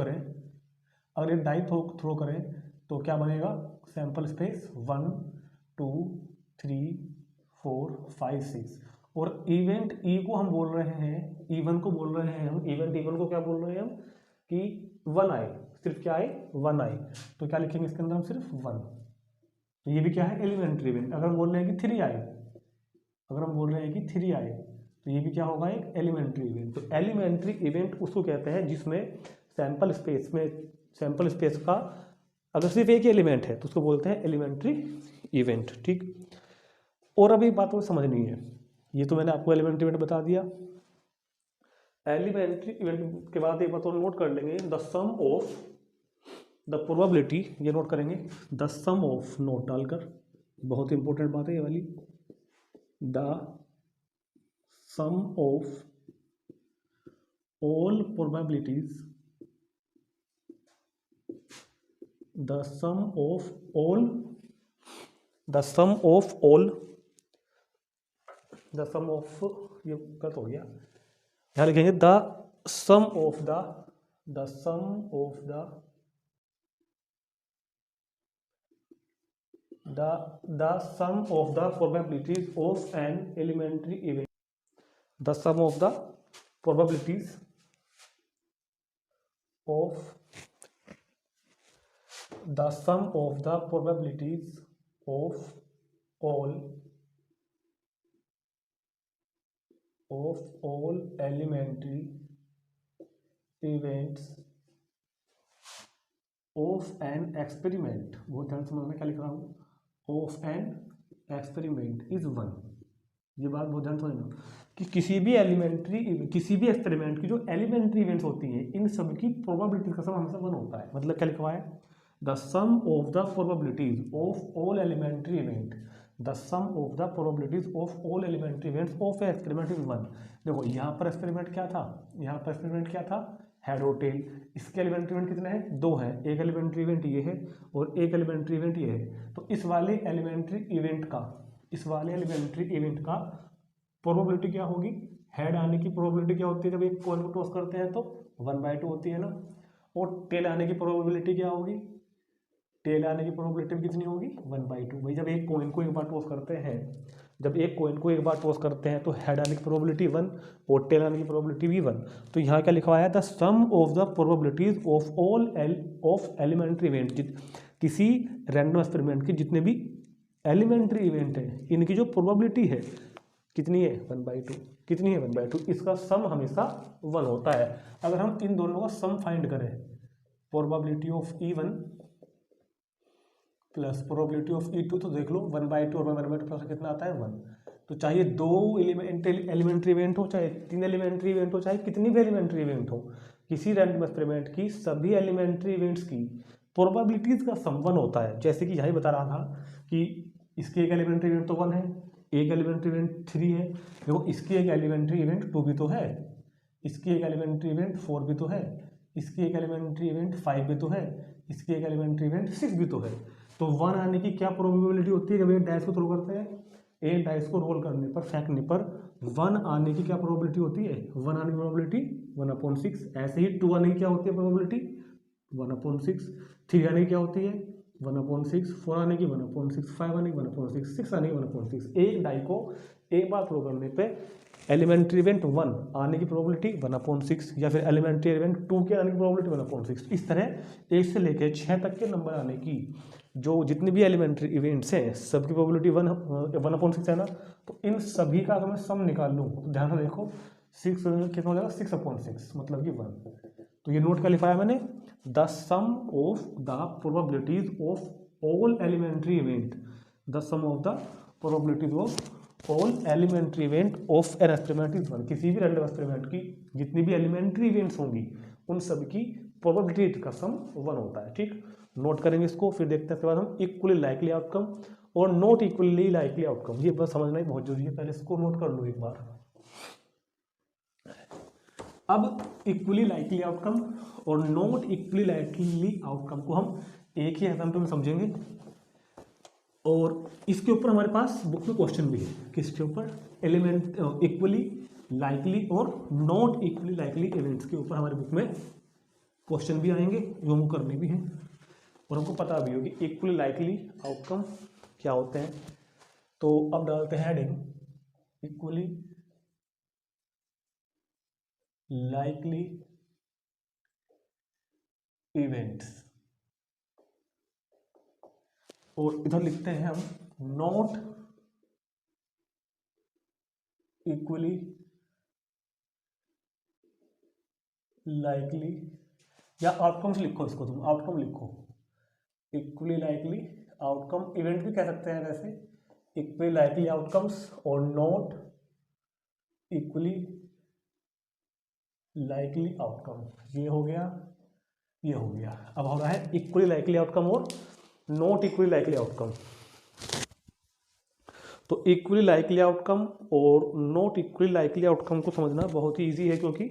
करें, तो क्या बनेगा, सैंपल स्पेस 1 2 3 4 5 6, और इवेंट ई को हम बोल रहे हैं, इवन को बोल रहे हैं हम, इवेंट इवन को क्या बोल रहे हैं हम कि 1 आए, सिर्फ क्या आए 1 आए, तो क्या लिखेंगे इसके अंदर हम सिर्फ 1। तो ये भी क्या है एलिमेंट्री इवेंट। अगर हम बोल रहे हैं कि 3 आए, अगर हम बोल रहे हैं कि 3 आए, तो ये भी क्या होगा एक एलिमेंट्री इवेंट। तो एलिमेंट्री इवेंट उसको कहते हैं जिसमें सैंपल स्पेस में, सैंपल स्पेस का अगर सिर्फ एक ही एलिमेंट है तो उसको बोलते हैं एलिमेंट्री इवेंट। ठीक, और अभी बात को समझनी है, ये तो मैंने आपको एलिमेंट्री इवेंट बता दिया। एलिमेंट्री इवेंट के बाद एक बात और नोट कर लेंगे, the sum of the probability, ये नोट करेंगे, द सम ऑफ, नोट डालकर, बहुत इंपॉर्टेंट बात है ये वाली, the sum of all probabilities, the sum of all, the sum of all, the sum of, ये गलत हो गया, यहाँ लिखेंगे the sum of the sum of the sum of the probabilities of an elementary event, the sum of the probabilities of, the sum of the probabilities of all elementary events of an experiment, बहुत ध्यान से मैं क्या लिख रहा हूँ, of an experiment is 1। ये बात बहुत ध्यान से समझना कि किसी भी एक्सपेरिमेंट की जो एलिमेंट्री इवेंट्स होती हैं, इन सब की प्रोबेबिलिटी का सम हमेशा 1 होता है। मतलब क्या लिखा है, the sum of the probabilities of all elementary event, the sum of the probabilities of all elementary events of experiment is 1। देखो यहाँ पर एक्सपेरिमेंट क्या था, यहाँ पर एक्सपेरिमेंट क्या था, हेड और टेल। इसके एलिमेंट्री इवेंट कितने हैं, 2 हैं, एक एलिमेंट्री इवेंट ये है और एक एलिमेंट्री इवेंट ये है। तो इस वाले एलिमेंट्री इवेंट का प्रोबेबिलिटी क्या होगी, हेड आने की प्रोबेबिलिटी क्या होती है, जब एक कॉइन को टॉस करते हैं तो 1/2 होती है ना, और टेल आने की प्रोबेबिलिटी क्या होगी, टेल आने की प्रोबेबिलिटी कितनी होगी 1/2। भाई जब एक कॉइन को एक बार टॉस करते हैं, तो हेड आने की प्रोबेबिलिटी 1 और टेल आने की प्रोबेबिलिटी भी 1। तो यहाँ क्या लिखा है, the sum of the probabilities of all of elementary event, किसी रैंडम एक्सपेरिमेंट के जितने भी एलिमेंट्री इवेंट है, इनकी जो प्रोबेबिलिटी है कितनी है 1/2, कितनी है 1/2, इसका सम हमेशा 1 होता है। अगर हम इन दोनों का सम फाइंड करें, probability of E1 plus probability of E2, तो देख लो 1/2 और 1/2 प्लस कितना आता है 1। तो चाहे 2 एलिमेंट्री इवेंट हो, चाहे 3 एलिमेंट्री इवेंट हो, चाहे कितनी भी एलिमेंट्री इवेंट हो, किसी रैंडम एक्सपेरिमेंट की सभी एलिमेंट्री इवेंट्स की प्रोबेबिलिटीज का सम 1 होता है। जैसे कि यही बता रहा था कि इसकी एक एलिमेंट्री इवेंट तो 1 है, एक एलिमेंट्री इवेंट 3 है, देखो इसकी एक एलिमेंट्री इवेंट 2 भी तो है, इसकी एक एलिमेंट्री इवेंट 4 भी तो है, इसकी एक एलिमेंट्री इवेंट 5 भी तो है, इसकी एक एलिमेंट्री इवेंट 6 भी तो है। तो 1 आने की क्या प्रोबेबिलिटी होती है, जब एक डाइस को थ्रो करते हैं, एक डाइस को रोल करने पर, फेंकने पर 1 आने की क्या प्रोबेबिलिटी होती है, 1 आने की प्रोबेबिलिटी 1/6। ऐसे ही 2 आने की क्या होती है प्रोबेबिलिटी 1/6, 3 आने की क्या होती है 1/6, 4 आने की 1/6, 5 आने की 1/6, 6 आने की 1/6। एक डाई को एक बार थ्रो करने पे एलिमेंट्री इवेंट 1 आने की प्रोबेबिलिटी 1/6, या फिर एलिमेंट्री इवेंट 2 के आने की प्रोबेबिलिटी 1/6। इस तरह 1 से लेकर 6 तक के नंबर आने की जो जितने भी एलिमेंट्री इवेंट्स हैं, सबकी प्रोबेबिलिटी 1/6 है ना। तो इन सभी का अगर मैं सम निकाल लूँ, तो ध्यान से देखो 6 कितना हो जाएगा 6/6, मतलब कि 1। तो ये नोट कर लिखाया मैंने, the sum of the probabilities of all elementary event, the sum of the probabilities of all elementary event of an experiment is 1। किसी भी रैंडम एक्सपेरिमेंट की जितनी भी एलिमेंट्री इवेंट्स होंगी, उन सब की प्रोबेबिलिटी का सम 1 होता है। ठीक, नोट करेंगे इसको, फिर देखते हैं इसके बाद हम इक्वली लाइकली आउटकम और नॉट इक्वली लाइकली आउटकम, ये बस समझना ही बहुत जरूरी है। पहले इसको नोट कर लो एक बार। अब इक्वली लाइकली आउटकम और नॉट इक्वली लाइकली आउटकम को हम एक ही एग्जाम्पल में समझेंगे, और इसके ऊपर हमारे पास बुक में क्वेश्चन भी है, किसके ऊपर, एलिमेंट इक्वली लाइकली और नॉट इक्वली लाइकली इवेंट्स के ऊपर हमारे बुक में क्वेश्चन भी आएंगे, जो हम करने भी हैं। और हमको पता भी हो कि इक्वली लाइकली आउटकम क्या होते हैं। तो अब डालते हैं हेडिंग इक्वली लाइकली इवेंट्स, और इधर लिखते हैं हम नॉट इक्वली लाइकली, या आउटकम्स लिखो, इसको तुम आउटकम लिखो, इक्वली लाइकली आउटकम, इवेंट भी कह सकते हैं वैसे, इक्वली लाइकली आउटकम्स और नॉट इक्वली लाइकली आउटकम। ये हो गया, ये हो गया। अब हो रहा है इक्वली लाइकली आउटकम और नॉट इक्वली लाइकली आउटकम। तो इक्वली लाइकली आउटकम और नॉट इक्वली लाइकली आउटकम को समझना बहुत ही इजी है, क्योंकि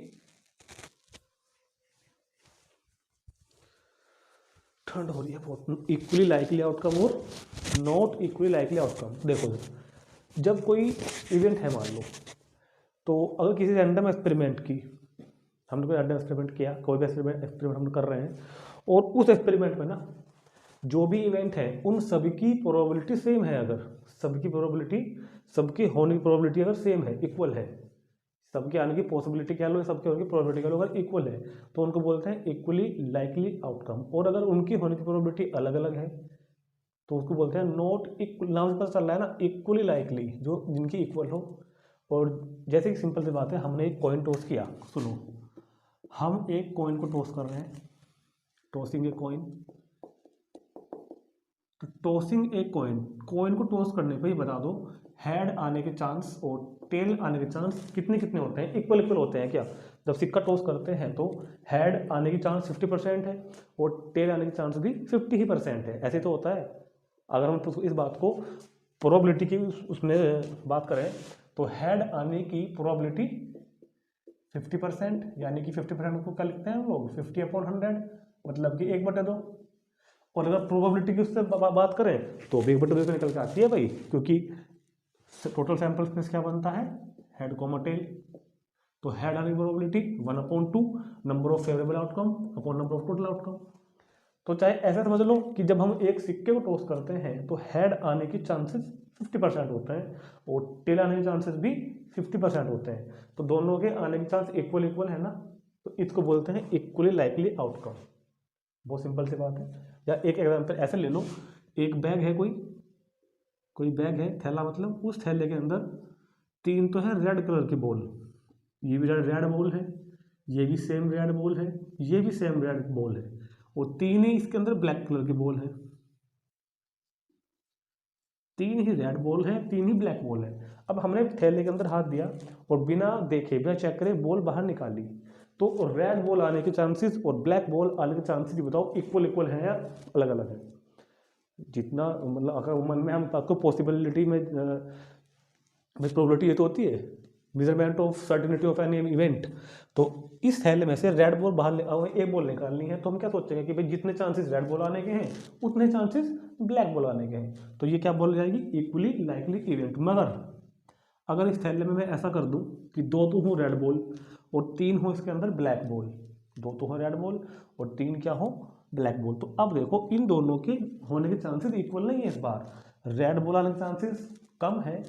ठंड हो रही है बहुत। इक्वली लाइकली आउटकम और नॉट इक्वली लाइकली आउटकम, देखो जब कोई इवेंट है मान लो, तो अगर किसी रैंडम एक्सपेरिमेंट की, हमने कोई रैंडम एक्सपेरिमेंट किया, कोई भी एक्सपेरिमेंट हम कर रहे हैं, और उस एक्सपेरिमेंट में ना जो भी इवेंट है उन सभी की प्रोबेबिलिटी सेम है, अगर सबकी प्रोबेबिलिटी, सबके होने की प्रोबेबिलिटी अगर सेम है, इक्वल है, सबके आने की पॉसिबिलिटी क्या लो, सबके होने की प्रोबेबिलिटी क्या लो अगर इक्वल है, तो उनको बोलते हैं इक्वली लाइकली आउटकम। और अगर उनकी होने की प्रोबेबिलिटी अलग अलग है तो उसको बोलते हैं नॉट इक्वल। नाम से पता चल रहा है ना, इक्वली लाइकली, जो जिनकी इक्वल हो। और जैसे कि सिंपल सी बात है, हमने एक कॉइन टॉस किया, सुनो, हम एक कॉइन को टॉस कर रहे हैं, टॉसिंग ए कॉइन। तो टॉसिंग ए कॉइन, कॉइन को टॉस करने पे ही बता दो हेड आने के चांस और टेल आने के चांस कितने कितने होते हैं, इक्वल इक्वल होते हैं क्या। जब सिक्का टॉस करते हैं तो हेड आने की चांस 50% है और टेल आने की चांस भी 50% है, ऐसे तो होता है। अगर हम तो इस बात को प्रोबेबिलिटी की उसमें बात करें तो हेड आने की प्रोबेबिलिटी 50%, यानी कि 50% को क्या लिखते हैं हम लोग, 50/100, मतलब कि 1/2। और अगर प्रोबेबिलिटी की उससे बात करें तो भी 1/2 से निकल के आती है भाई, क्योंकि टोटल सैंपल स्पेस क्या बनता है, हेड कॉमा टेल। तो हेड आने की probability 1/2 number of favourable outcome upon number of total outcome. तो चाहे ऐसा समझ लो कि जब हम एक सिक्के को टॉस करते हैं तो हेड आने की चांसेस 50% होते हैं और टेल आने के चांसेस भी 50% होते हैं। तो दोनों के आने के चांस इक्वल इक्वल है ना, तो इसको बोलते हैं इक्वली लाइकली आउटकम। बहुत सिंपल सी बात है। या एक एग्जांपल ऐसे ले लो, एक बैग है, कोई बैग है, थैला मतलब, उस थैले के अंदर 3 तो है रेड कलर की बॉल, ये भी रेड बॉल है, ये भी सेम रेड बॉल है, ये भी सेम रेड बॉल है, और 3 ही इसके अंदर ब्लैक कलर की बॉल है। 3 ही रेड बॉल है, 3 ही ब्लैक बॉल है। अब हमने थैले के अंदर हाथ दिया और बिना देखे, बिना चेक करे बॉल बाहर निकाली, तो रेड बॉल आने के चांसेस और ब्लैक बॉल आने के चांसेस बताओ इक्वल इक्वल हैं या अलग अलग है। जितना मतलब अगर मन में हम आपको पॉसिबिलिटी में प्रोबेबिलिटी ये तो होती है measurement of certainty of an event. तो इस थैले में से रेड बॉल बाहर एक बॉल निकालनी है, तो हम क्या सोचेंगे कि भाई जितने चांसेस रेड बॉल आने के हैं उतने चांसेस ब्लैक बॉल आने के हैं। तो ये क्या बोल जाएगी, इक्वली लाइकली इवेंट। मगर अगर इस थैले में मैं ऐसा कर दूं कि 2 तो हो रेड बॉल और 3 हो इसके अंदर ब्लैक बॉल, 2 तो हो रेड बॉल और 3 क्या हो, ब्लैक बॉल। तो अब देखो इन दोनों के होने के चांसेस इक्वल नहीं है। इस बार रेड बॉल आने के चांसेस कम है,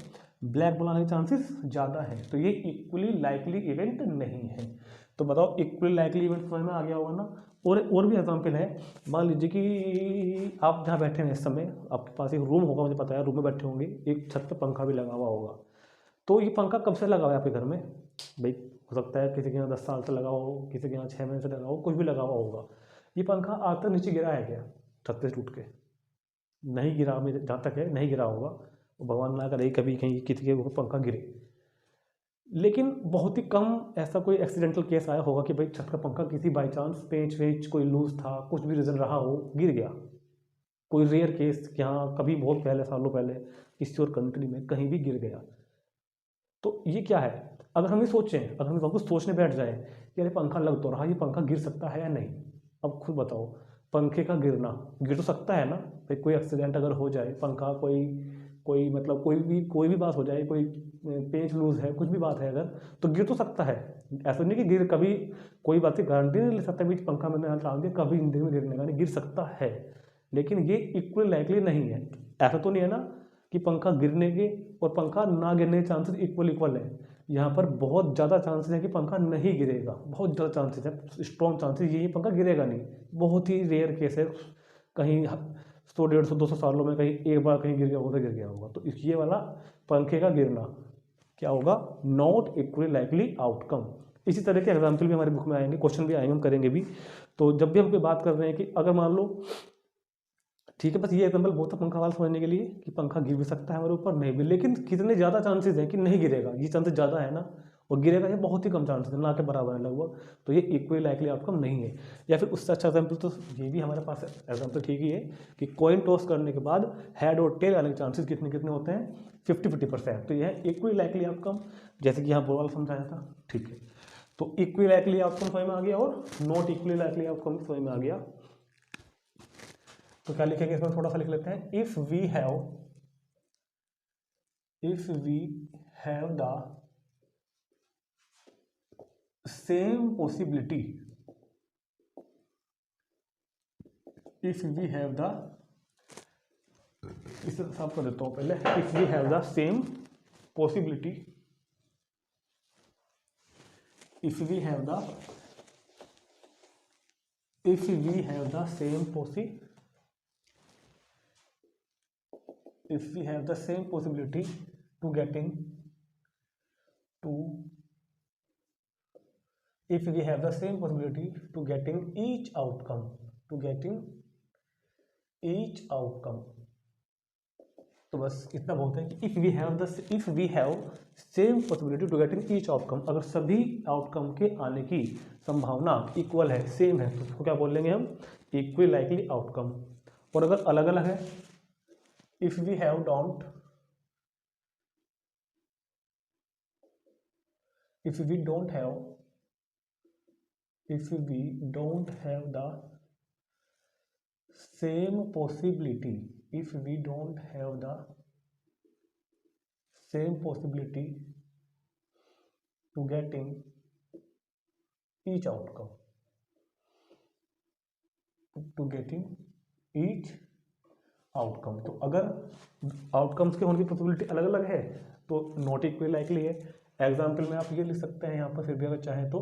ब्लैक बॉल आने के चांसेस ज़्यादा है, तो ये इक्वली लाइकली इवेंट नहीं है। तो बताओ इक्वली लाइकली इवेंट समझ में आ गया होगा ना। और भी एग्जाम्पल है, मान लीजिए कि आप जहाँ बैठे हैं इस समय, आपके पास एक रूम होगा, मुझे पता है, रूम में बैठे होंगे, एक छत पर पंखा भी लगा हुआ होगा। तो ये पंखा कब से लगा हुआ है आपके घर में, भाई हो सकता है किसी के यहाँ 10 साल से लगा हो, किसी के यहाँ 6 महीने से लगा हो, कुछ भी लगा हुआ होगा। ये पंखा आज तक नीचे गिरा है क्या, छत से टूट के? नहीं गिरा, मेरे जहाँ तक है नहीं गिरा होगा, भगवान ना करे कभी कहीं किसी के ऊपर पंखा गिरे। लेकिन बहुत ही कम ऐसा कोई एक्सीडेंटल केस आया होगा कि भाई छत का पंखा किसी बाई चांस पेंच वेंच कोई लूज था, कुछ भी रीज़न रहा हो, गिर गया। कोई रेयर केस यहाँ कभी बहुत पहले, सालों पहले किसी और कंट्री में कहीं भी गिर गया। तो ये क्या है, अगर हम ये सोचें, अगर हम कुछ सोचने बैठ जाए कि अरे पंखा लग तो रहा, ये पंखा गिर सकता है या नहीं। अब खुद बताओ, पंखे का गिरना, गिर तो सकता है ना भाई, कोई एक्सीडेंट अगर हो जाए, पंखा कोई मतलब कोई भी बात हो जाए, कोई पेच लूज है, कुछ भी बात है अगर, तो गिर तो सकता है। ऐसा नहीं कि गिर, कभी कोई बात की गारंटी नहीं ले सकता भी पंखा मैंने यहाँ डाल दिया कभी जिंदगी में गिरने का नहीं, गिर सकता है। लेकिन ये इक्वली लाइकली नहीं है। ऐसा तो नहीं है ना कि पंखा गिरने के और पंखा ना गिरने के चांसेस इक्वल है। यहाँ पर बहुत ज़्यादा चांसेस है कि पंखा नहीं गिरेगा, बहुत ज़्यादा चांसेस है, स्ट्रॉन्ग चांसेस ये पंखा गिरेगा नहीं। बहुत ही रेयर केस है, कहीं 100, 150, 200 सालों में कहीं एक बार कहीं गिर गया होगा तो गिर गया होगा। तो ये वाला पंखे का गिरना क्या होगा, नॉट इक्वली लाइकली आउटकम। इसी तरह के एग्जाम्पल भी हमारी बुक में आएंगे, क्वेश्चन भी आएंगे, हम करेंगे भी। तो जब भी हम कोई बात कर रहे हैं कि अगर मान लो, ठीक है, बस ये एग्जाम्पल बहुत है पंखा वाला समझने के लिए कि पंखा गिर भी सकता है हमारे ऊपर, नहीं भी, लेकिन कितने ज़्यादा चांसेस हैं कि नहीं गिरेगा, ये चांसेस ज़्यादा है ना, और गिरेगा ये बहुत ही कम चांसेस है, ना के बराबर है लगभग। तो ये इक्वली लाइकली आउटकम नहीं है। या फिर उससे अच्छा एग्जाम्पल तो ये भी हमारे पास एग्जाम्पल ठीक ही है कि कॉइन टॉस करने के बाद हेड और टेल आने के चांसेस कितने कितने होते हैं, 50-50%। तो यह है इक्वली लाइकली आउटकम, जैसे कि यहाँ बोल समझाया था। ठीक है, तो इक्वली लाइकली आउटकम समझ में आ गया और नॉट इक्वली लाइकली आउटकम समझ में आ गया। तो क्या लिखेंगे इसमें, थोड़ा सा लिख लेते हैं। If we have the same possibility, if we have the, इसे साफ कर देता हूं पहले। If we have the same possibility, if we have the same possibility to getting each outcome, तो बस इतना बहुत है कि if we have same possibility to getting each outcome, अगर सभी आउटकम के आने की संभावना इक्वल है, सेम है, तो उसको क्या बोल लेंगे हम, इक्वली लाइकली आउटकम। और अगर अलग अलग है, if we don't have the same possibility, if we don't have the same possibility to getting each outcome, तो अगर आउटकम्स के होने की पॉसिबिलिटी अलग अलग है तो नॉट इक्वली लाइकली है। एग्जाम्पल में आप ये लिख सकते हैं यहाँ पर, फिर भी अगर चाहें तो,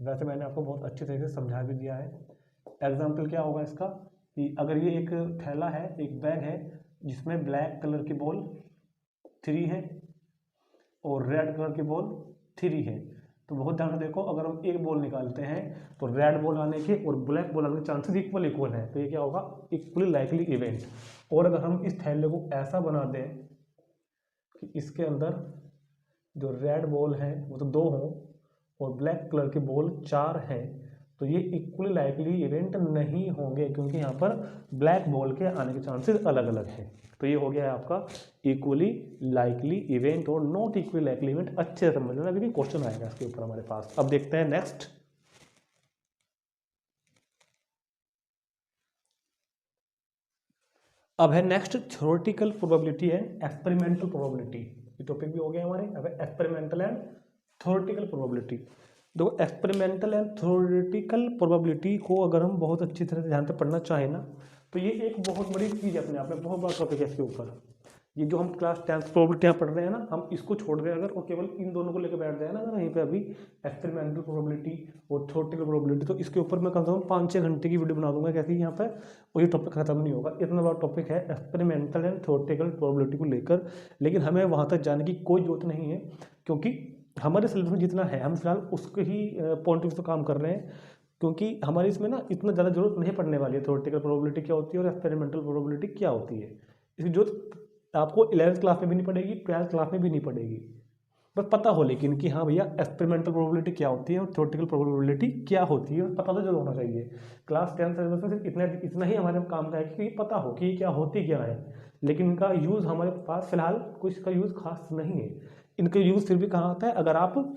वैसे मैंने आपको बहुत अच्छे तरीके से समझा भी दिया है। एग्जाम्पल क्या होगा इसका कि अगर ये एक थैला है, एक बैग है जिसमें ब्लैक कलर की बॉल 3 है और रेड कलर की बॉल 3 है, तो बहुत ध्यान से देखो, अगर हम एक बॉल निकालते हैं तो रेड बॉल आने के और ब्लैक बॉल आने के चांसेस इक्वल है, तो ये क्या होगा, इक्वली लाइकली इवेंट। और अगर हम इस थैले को ऐसा बना दें कि इसके अंदर जो रेड बॉल है वो तो 2 हो और ब्लैक कलर की बॉल 4 है, तो ये इक्वली लाइकली इवेंट नहीं होंगे, क्योंकि यहाँ पर ब्लैक बॉल के आने के चांसेस अलग अलग हैं। तो ये हो गया है आपका इक्वली लाइकली इवेंट और नॉट इक्वली लाइकली इवेंट। अच्छे से समझ लेना, अभी भी क्वेश्चन आएगा इसके ऊपर हमारे पास। अब देखते हैं नेक्स्ट। अब है next theoretical probability and experimental probability. ये टॉपिक भी हो गया हमारे। अब एक्सपेरिमेंटल एंड थ्योरेटिकल प्रोबेबिलिटी। देखो, एक्सपेरिमेंटल एंड थ्योरेटिकल प्रोबेबिलिटी को अगर हम बहुत अच्छी तरह से ध्यान से पढ़ना चाहें ना, तो ये एक बहुत बड़ी चीज़ है अपने आप में, बहुत बड़ा टॉपिक है इसके ऊपर। ये जो हम क्लास 10 प्रोबेबिलिटियाँ पढ़ रहे हैं ना, हम इसको छोड़ रहे हैं अगर, और केवल इन दोनों को लेकर बैठ जाए ना अगर यहीं पे अभी, एक्सपेरिमेंटल प्रोबेबिलिटी और थ्योरेटिकल प्रोबेबिलिटी, तो इसके ऊपर मैं कम से कम 5-6 घंटे की वीडियो बना दूंगा कैसे यहाँ पे, और ये टॉपिक खत्म नहीं होगा। इतना बड़ा टॉपिक है एक्सपेरिमेंटल एंड थ्योरेटिकल प्रोबेबिलिटी को लेकर। लेकिन हमें वहाँ तक जाने की कोई जरूरत नहीं है, क्योंकि हमारे सिलेबस में जितना है हम फिलहाल उसके ही पॉइंट ऑफ व्यू से काम कर रहे हैं, क्योंकि हमारी इसमें ना इतना ज़्यादा जरूरत नहीं पड़ने वाली है थ्योरेटिकल प्रोबेबिलिटी क्या होती है और एक्सपेरिमेंटल प्रोबेबिलिटी क्या होती है। इसकी जरूरत आपको 11th क्लास में भी नहीं पड़ेगी, 12th क्लास में भी नहीं पड़ेगी। बस पता हो लेकिन कि हाँ भैया एक्सपेरिमेंटल प्रोबेबिलिटी क्या होती है और थ्योरेटिकल प्रोबेबिलिटी क्या होती है, पता तो जरूर होना चाहिए। क्लास 10 सिलेबस में सिर्फ इतना ही हमारे काम का है कि पता हो कि क्या होती क्या है, लेकिन इनका यूज़ हमारे पास फिलहाल कुछ इसका यूज़ खास नहीं है। इनका यूज़ फिर भी कहाँ आता है, अगर आप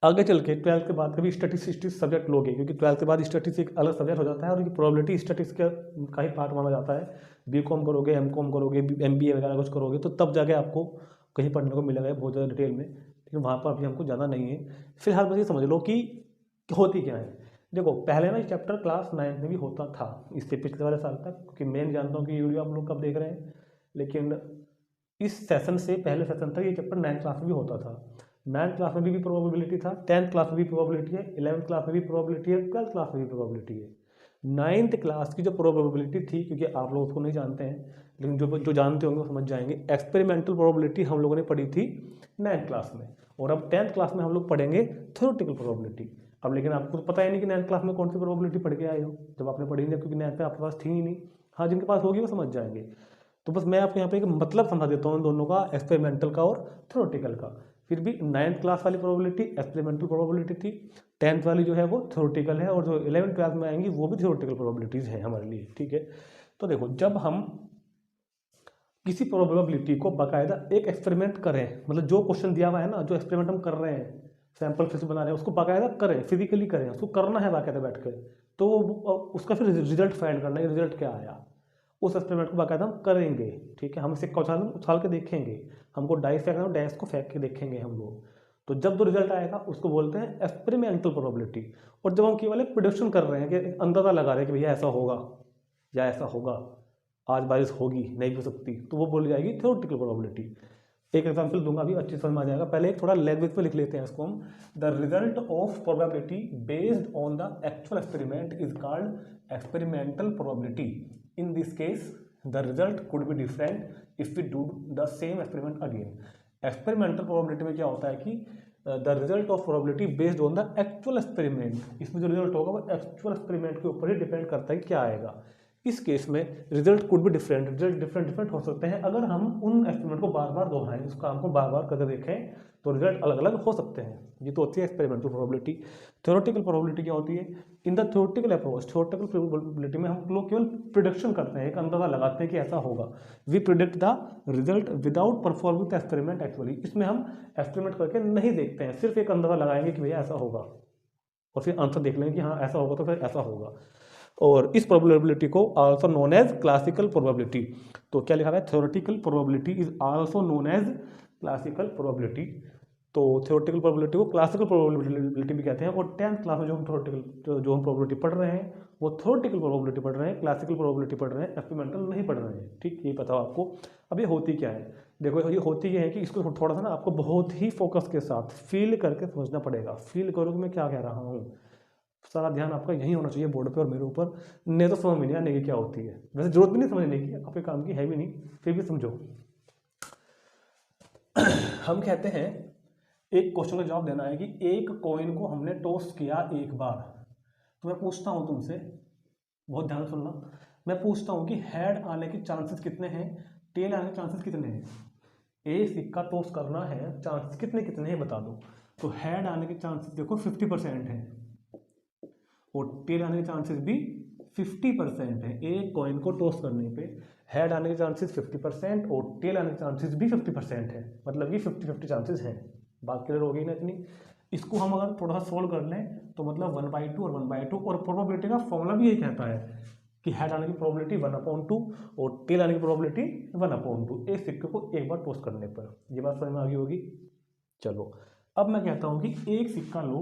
आगे चल के 12th के बाद कभी स्टैटिस्टिक्स सब्जेक्ट लोगे, क्योंकि 12th के बाद स्टैटिस्टिक्स एक अलग सब्जेक्ट हो जाता है और प्रोबेबिलिटी स्टैटिस्टिक्स का ही पार्ट माना जाता है। बीकॉम करोगे, एमकॉम करोगे, MBA वगैरह कुछ करोगे, तो तब जाके आपको कहीं पढ़ने को मिलेगा बहुत ज़्यादा डिटेल में, लेकिन वहाँ पर अभी हमको जाना नहीं है। फिलहाल बस ये समझ लो कि होती क्या है। देखो पहले ना चैप्टर क्लास 9 में भी होता था, इससे पिछले वाले साल तक, क्योंकि मैं जानता हूँ कि ये वीडियो आप लोग कब देख रहे हैं, लेकिन इस सेशन से पहले सेशन तक ये चैप्टर 9th क्लास में भी होता था। 9th क्लास में भी प्रोबेबिलिटी था, 10th क्लास में भी प्रोबेबिलिटी है, 11th क्लास में भी प्रोबेबिलिटी है, 12th क्लास में भी प्रोबेबिलिटी है। 9th क्लास की जो प्रोबेबिलिटी थी, क्योंकि आप लोग उसको नहीं जानते हैं लेकिन जो जानते होंगे वो समझ जाएंगे, एक्सपेरिमेंटल प्रोबेबिलिटी हम लोगों ने पढ़ी थी 9th क्लास में, और अब 10th क्लास में हम लोग पढ़ेंगे थ्योरेटिकल प्रोबेबिलिटी। अब लेकिन आपको तो पता ही नहीं कि 9th क्लास में कौन सी प्रोबेबिलिटी पढ़ के आए हो, जब आपने पढ़ी नहीं, क्योंकि 9th में आपके पास थी ही नहीं। हाँ, जिनके पास होगी वो समझ जाएंगे। तो बस मैं आपको यहाँ पे एक मतलब समझा देता हूँ दोनों का, एक्सपेरिमेंटल का और थ्योरेटिकल का। फिर भी 9th क्लास वाली प्रोबेबिलिटी एक्सपेरिमेंटल प्रोबेबिलिटी थी, 10th वाली जो है वो थ्योरेटिकल है, और जो 11th क्लास में आएंगी वो भी थ्योरेटिकल प्रोबेबिलिटीज़ हैं हमारे लिए, ठीक है। तो देखो, जब हम किसी प्रोबेबिलिटी को बाकायदा एक एक्सपेरिमेंट करें, मतलब जो क्वेश्चन दिया हुआ है ना, जो एक्सपेरिमेंट हम कर रहे हैं, सैंपल फिर से बना रहे हैं, उसको बाकायदा करें, फिजिकली करें, उसको करना है बाकायदा बैठ कर, तो उसका फिर रिजल्ट फाइंड करना है, रिजल्ट क्या आया, उस एक्सपेरिमेंट को बाकायदा हम करेंगे, ठीक है। हम इसे उछाल के देखेंगे, हमको डाइस फेंकना है, डाइस को फेंक के देखेंगे हम लोग। तो जब जो रिजल्ट आएगा उसको बोलते हैं एक्सपेरिमेंटल प्रोबेबिलिटी। और जब हम केवल एक प्रेडिक्शन कर रहे हैं, कि अंदाजा लगा रहे हैं कि भैया ऐसा होगा या ऐसा होगा, आज बारिश होगी नहीं हो सकती, तो वो बोली जाएगी थ्योरेटिकल प्रोबेबिलिटी। एक एग्जांपल दूंगा, अभी अच्छी समझ में आ जाएगा। पहले एक थोड़ा लैंग्वेज पे लिख लेते हैं इसको हम। The result of probability based on the actual experiment is called experimental probability. In this case the result could be different if we do the same experiment again. Experimental probability में क्या होता है कि the result of probability based on the actual experiment, इसमें जो result होगा वो actual experiment के ऊपर ही डिपेंड करता है क्या आएगा। इस केस में रिजल्ट कुड भी डिफरेंट, रिजल्ट डिफरेंट हो सकते हैं अगर हम उन एक्सपेरिमेंट को बार बार दोहराएं, उस काम को बार बार करके देखें, तो रिजल्ट अलग अलग हो सकते हैं। ये तो होती है एक्सपेरिमेंटल प्रोबेबिलिटी। थ्योरेटिकल प्रोबेबिलिटी क्या होती है? In the theoretical approach, theoretical probability में हम लोग केवल प्रिडिक्शन करते हैं, एक अंदाजा लगाते हैं कि ऐसा होगा। We predict the result without performing the experiment actually. इसमें हम एक्सपेरिमेंट करके नहीं देखते हैं, सिर्फ एक अंदाजा लगाएंगे कि भैया ऐसा होगा, और फिर आंसर देख लेंगे कि हाँ ऐसा होगा तो फिर ऐसा होगा। और इस प्रोबेबिलिटी को also known as classical probability. तो क्या लिखा है? Theoretical probability is also known as classical probability. तो थ्योरेटिकल प्रोबेबिलिटी को क्लासिकल प्रोबेबिलिटी भी कहते हैं। और 10th क्लास में जो हम प्रोबेबिलिटी पढ़ रहे हैं वो थ्योरेटिकल प्रोबेबिलिटी पढ़ रहे हैं, क्लासिकल प्रोबेबिलिटी पढ़ रहे हैं, एक्सपेरिमेंटल नहीं पढ़ रहे हैं, ठीक। ये पता हो आपको। अब ये होती क्या है? देखो, ये होती ये है कि इसको थोड़ा सा ना आपको बहुत ही फोकस के साथ फील करके समझना पड़ेगा। फील करो कि मैं क्या कह रहा हूँ, सारा ध्यान आपका यही होना चाहिए बोर्ड पे और मेरे ऊपर, नहीं तो समझ में नहीं आने की क्या होती है। वैसे जरूरत भी नहीं समझने की, आपके काम की है भी नहीं, फिर भी समझो। हम कहते हैं एक क्वेश्चन का जवाब देना है कि एक कॉइन को हमने टॉस किया एक बार। तो मैं पूछता हूं तुमसे, बहुत ध्यान सुनना, मैं पूछता हूं कि हेड आने के चांसेस कितने हैं, टेल आने के चांसेस कितने हैं। एक सिक्का टॉस करना है, चांसेस कितने कितने हैं बता दो। तो हेड आने के चांसेस देखो 50% है, और टेल आने के चांसेस भी 50% है। एक कॉइन को टॉस करने पे हेड आने के चांसेस 50% और टेल आने के चांसेस भी 50% है, मतलब कि 50-50 चांसेस हैं। बात क्लियर हो गई ना इतनी? इसको हम अगर थोड़ा सा सोल्व कर लें तो मतलब 1/2 और 1/2, और प्रोबेबिलिटी का फॉर्मूला भी यही कहता है कि हेड आने की प्रोबेबिलिटी 1/2 और टेल आने की प्रोबेबिलिटी 1/2 एक सिक्के को एक बार टॉस करने पर। ये बात समझ में आ गई होगी। चलो, अब मैं कहता हूँ कि एक सिक्का लो,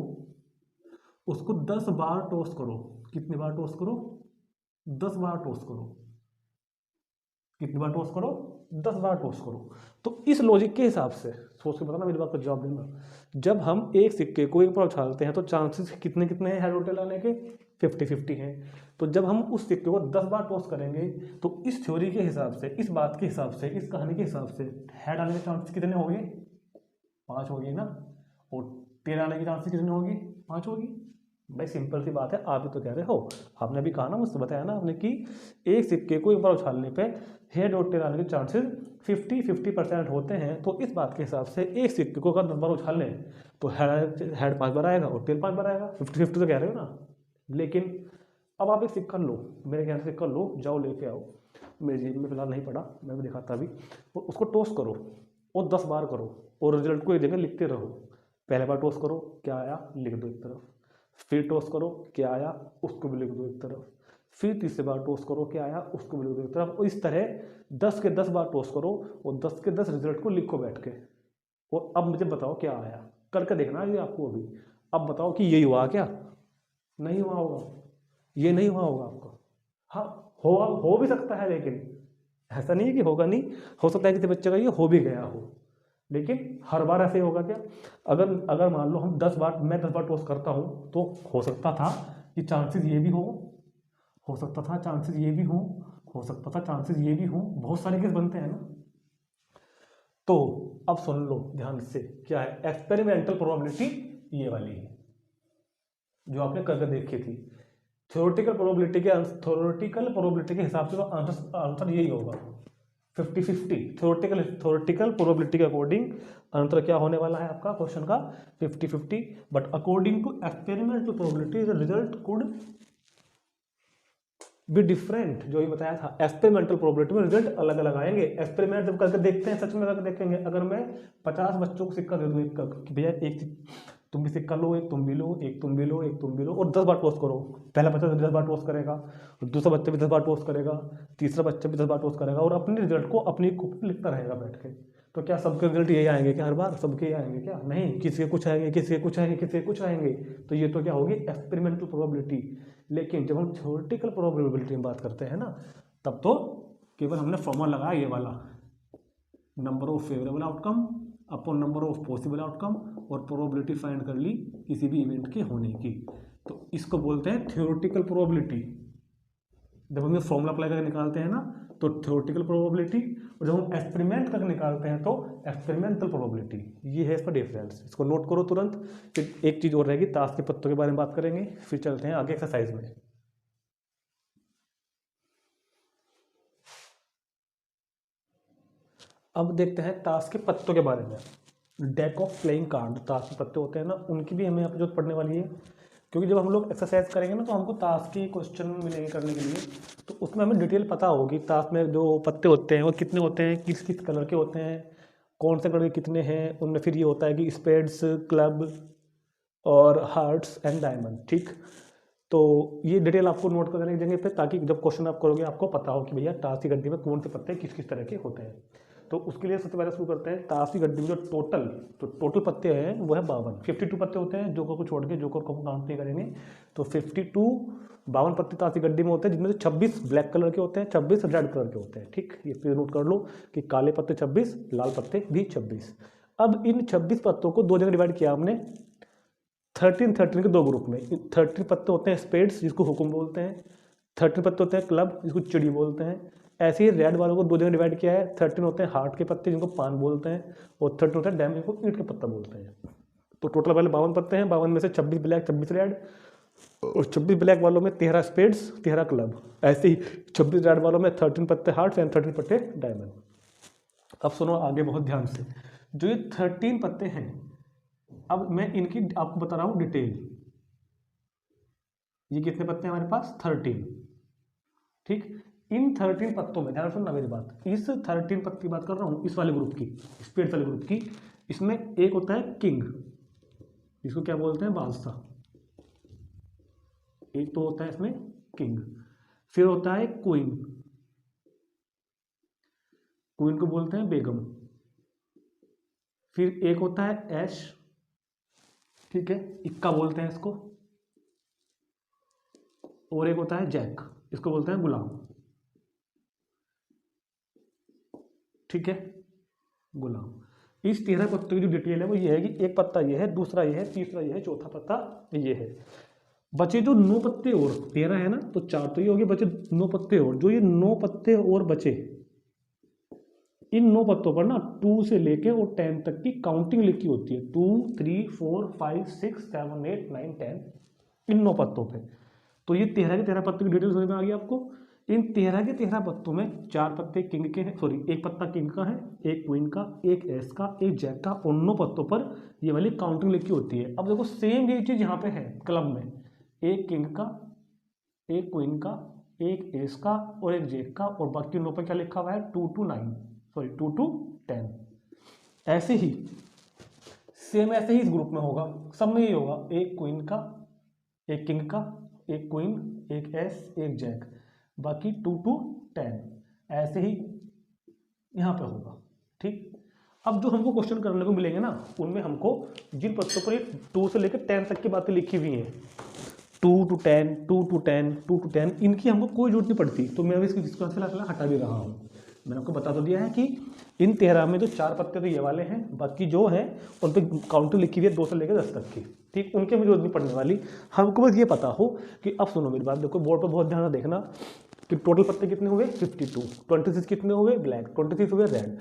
उसको 10 बार टॉस करो। कितनी बार टॉस करो? 10 बार टॉस करो। कितनी बार टॉस करो? 10 बार टॉस करो। तो इस लॉजिक के हिसाब से सोच के बताना, मेरी बात का जवाब देना। जब हम एक सिक्के को एक बार उछालते हैं तो चांसेस कितने कितने हैं हेड और टेल आने के? 50-50 हैं। तो जब हम उस सिक्के को 10 बार टॉस करेंगे तो इस थ्योरी के हिसाब से, इस बात के हिसाब से, इस कहानी के हिसाब से हेड आने के चांसेस कितने हो गए? 5 हो गए ना। और टेल आने के चांसेस कितने होंगे? 5 होगी। भाई सिंपल सी बात है, आप भी तो कह रहे हो, आपने भी कहा ना, मुझसे बताया ना आपने कि एक सिक्के को एक बार उछालने पे हेड और टेल आने के चांसेस 50-50% होते हैं। तो इस बात के हिसाब से एक सिक्के को अगर 10 बार उछाल लें तो हेड 5 बार आएगा और टेल 5 बार आएगा। 50-50 तो कह रहे हो ना। लेकिन अब आप एक सिक्का लो, मेरे ख्याल से सिक्का लो, जाओ लेके आओ, मेरी जेब में फिलहाल नहीं पड़ा, मैं भी दिखाता अभी। और उसको टॉस करो और 10 बार करो, और रिजल्ट को एक जगह लिखते रहो। पहले बार टॉस करो, क्या आया लिख दो एक तरफ, फिर टॉस करो, क्या आया उसको भी लिख दो एक तरफ, फिर तीसरी बार टॉस करो, क्या आया उसको भी लिख दो एक तरफ। और इस तरह 10 के 10 बार टॉस करो और 10 के 10 रिजल्ट को लिखो बैठ के। और अब मुझे बताओ क्या आया, करके देखना है आपको अभी। अब बताओ कि यही हुआ क्या? नहीं हुआ होगा, ये नहीं हुआ होगा आपको। हाँ, हो भी सकता है, लेकिन ऐसा नहीं है कि होगा नहीं, हो सकता है किसी बच्चे का ये हो भी गया हो, लेकिन हर बार ऐसे होगा क्या? अगर अगर मान लो हम 10 बार, मैं 10 बार टॉस करता हूँ, तो हो सकता था कि चांसेस ये भी हो सकता था चांसेस ये भी हो सकता था चांसेस ये भी हो, बहुत सारे केस बनते हैं ना। तो अब सुन लो ध्यान से, क्या है एक्सपेरिमेंटल प्रोबेबिलिटी, ये वाली है जो आपने करके देखी थी। थ्योरेटिकल प्रोबेबिलिटी के हिसाब से तो आंसर यही होगा 50-50। थ्योरेटिकल प्रोबेबिलिटी के अकॉर्डिंग आंसर क्या होने वाला है आपका क्वेश्चन का 50-50, but according to experimental probability the result could be different. जो ये बताया था, एक्सपेरिमेंटल प्रोबेबिलिटी में रिजल्ट अलग अलग आएंगे। एक्सपेरिमेंट जब करके देखते हैं, सच में करके देखेंगे, अगर मैं 50 बच्चों को सिक्का दे दूँ एक का, कि भैया एक तुम भी सिक्का लो, एक तुम भी लो, एक तुम भी लो, एक तुम भी लो, और 10 बार टॉस करो। पहला बच्चा 10 बार टॉस करेगा, दूसरा बच्चा भी 10 बार टॉस करेगा, तीसरा बच्चा भी 10 बार टॉस करेगा, और अपने रिजल्ट को अपनी कॉपी लिखता रहेगा बैठ के। तो क्या सबके रिजल्ट यही आएंगे क्या? हर बार सबके आएंगे क्या? नहीं, किसी के कुछ आएंगे, किसी के कुछ आएंगे, किसी के कुछ आएंगे। तो ये तो क्या होगी एक्सपेरिमेंटल प्रोबेबिलिटी। लेकिन जब हम थ्योरेटिकल प्रोबेबिलिटी में बात करते हैं ना, तब तो केवल हमने फॉर्मूला लगाया ये वाला, number of favourable outcome upon number of possible outcome, और प्रोबेबिलिटी फाइंड कर ली किसी भी इवेंट के होने की। तो इसको बोलते हैं थ्योरेटिकल प्रोबेबिलिटी। जब हम ये फॉर्मूला अप्लाई करके निकालते हैं ना, तो थ्योरेटिकल प्रोबेबिलिटी, और जब हम एक्सपेरिमेंट करके निकालते हैं तो एक्सपेरिमेंटल प्रोबेबिलिटी। ये है इसका डिफरेंस, इसको नोट करो तुरंत। फिर एक चीज़ और रहेगी, ताश के पत्तों के बारे में बात करेंगे, फिर चलते हैं आगे एक्सरसाइज में। अब देखते हैं ताश के पत्तों के बारे में। डेक ऑफ प्लेइंग कार्ड, ताश के पत्ते होते हैं ना, उनकी भी हमें यहाँ पर जरूरत पड़ने वाली है, क्योंकि जब हम लोग एक्सरसाइज करेंगे ना, तो हमको ताश के क्वेश्चन मिलेंगे करने के लिए, तो उसमें हमें डिटेल पता होगी ताश में जो पत्ते होते हैं वो कितने होते हैं, किस किस कलर के होते हैं, कौन से कलर के कितने हैं उनमें। फिर ये होता है कि स्पेड्स, क्लब और हार्ट्स एंड डायमंड, ठीक। तो ये डिटेल आपको नोट कर देने की जगह पे, ताकि जब क्वेश्चन आप करोगे आपको पता हो कि भैया ताश की गड्डी में कौन से पत्ते किस किस तरह के होते हैं। तो उसके लिए सबसे पहले शुरू करते हैं। ताश की गड्डी में जो टोटल पत्ते हैं वो है 52 पत्ते होते हैं, जोकर को छोड़ के, जोकर को काउंट नहीं करेंगे। तो 52 पत्ते ताश की गड्डी में होते हैं, जिनमें से 26 ब्लैक कलर के होते हैं, 26 रेड कलर के होते हैं, ठीक। ये फिर नोट कर लो कि काले पत्ते 26, लाल पत्ते भी 26। अब इन 26 पत्तों को दो जगह डिवाइड किया हमने, 13 के दो ग्रुप में। 13 पत्ते होते हैं स्पेड्स, जिसको हुकुम बोलते हैं, 13 पत्ते होते हैं क्लब, जिसको चिड़ी बोलते हैं। ऐसे ही रेड वालों को दो जगह डिवाइड किया है, 13 होते हैं हार्ट के पत्ते, जिनको पान बोलते हैं, और 13 होते हैं डैम, जिनको ईंट के पत्ता बोलते हैं। तो टोटल वाले 52 पत्ते हैं, 52 में से 26 ब्लैक, 26 रेड, और 26 ब्लैक वालों में 13 स्पेड्स, 13 क्लब। ऐसे ही 26 रेड वालों में 13 पत्ते हार्ट्स एंड 13 पत्ते डायमंड। अब सुनो आगे बहुत ध्यान से, जो ये 13 पत्ते हैं, अब मैं इनकी आपको बता रहा हूं डिटेल। ये कितने पत्ते हैं हमारे पास? 13, ठीक। इन 13 पत्तों में ध्यान सुनना मेरी बात, इस 13 पत्ते की बात कर रहा हूं, इस वाले ग्रुप की, स्पेड वाले ग्रुप की। इसमें एक होता है किंग, इसको क्या बोलते हैं? बादशाह। एक तो होता है इसमें किंग। फिर होता है क्वीन, क्वीन को बोलते हैं बेगम। फिर एक होता है ऐश, ठीक है, इक्का बोलते हैं इसको। और एक होता है जैक, इसको बोलते हैं गुलाम, ठीक है, गुलाम। इस 13 पत्तों की जो डिटेल है वो ये है कि एक पत्ता ये है, दूसरा ये है, तीसरा ये है, चौथा पत्ता ये है। बचे जो 9 पत्ते और, 13 है ना, तो 4 तो ये हो गए, बचे 9 पत्ते और। जो ये 9 पत्ते और बचे, इन 9 पत्तों पर ना 2 से लेके और 10 तक की काउंटिंग लिखी होती है। 2, 3, 4, 5, 6, 7, 8, 9, 10, इन 9 पत्तों पे। तो ये 13 के 13 पत्तों की डिटेल समझ में आ गई आपको। इन 13 के 13 पत्तों में 4 पत्ते किंग के हैं, सॉरी, एक पत्ता किंग का है, एक क्वीन का, एक एस का, एक जैक का, और 9 पत्तों पर ये वाली काउंटिंग लिखी होती है। अब देखो सेम ये चीज यहाँ पे है क्लब में, एक किंग का, एक क्वीन का, एक एस का, और एक जैक का, और बाकी 9 पर क्या लिखा हुआ है? 2 to 9, सॉरी 2 to 10। ऐसे ही सेम ऐसे ही इस ग्रुप में होगा, सब में ही होगा, एक क्वीन का, एक किंग का, एक क्वीन, एक एस, एक जैक, बाकी 2 to 10। ऐसे ही यहाँ पे होगा, ठीक। अब जो हमको क्वेश्चन करने को मिलेंगे ना, उनमें हमको जिन पत्तों पर 2 से लेकर 10 तक की बातें लिखी हुई हैं, 2 to 10, 2 to 10, 2 to 10, इनकी हमको कोई जरूरत नहीं पड़ती, तो मैं अभी इसको जिसको फिलहाल हटा भी रहा हूँ। मैंने आपको बता तो दिया है कि इन 13 में तो 4 पत्ते तो ये वाले हैं, बाकी जो हैं उन पर काउंटर लिखी हुई है 2 से लेकर 10 तक की, ठीक, उनके में जरूरत नहीं पड़ने वाली। हमको बस ये पता हो कि अब सुनो मेरी बात, देखो बोर्ड पर बहुत ध्यान से देखना कि टोटल पत्ते कितने हुए 52, 26 कितने हुए ब्लैक, 26 हुए रेड,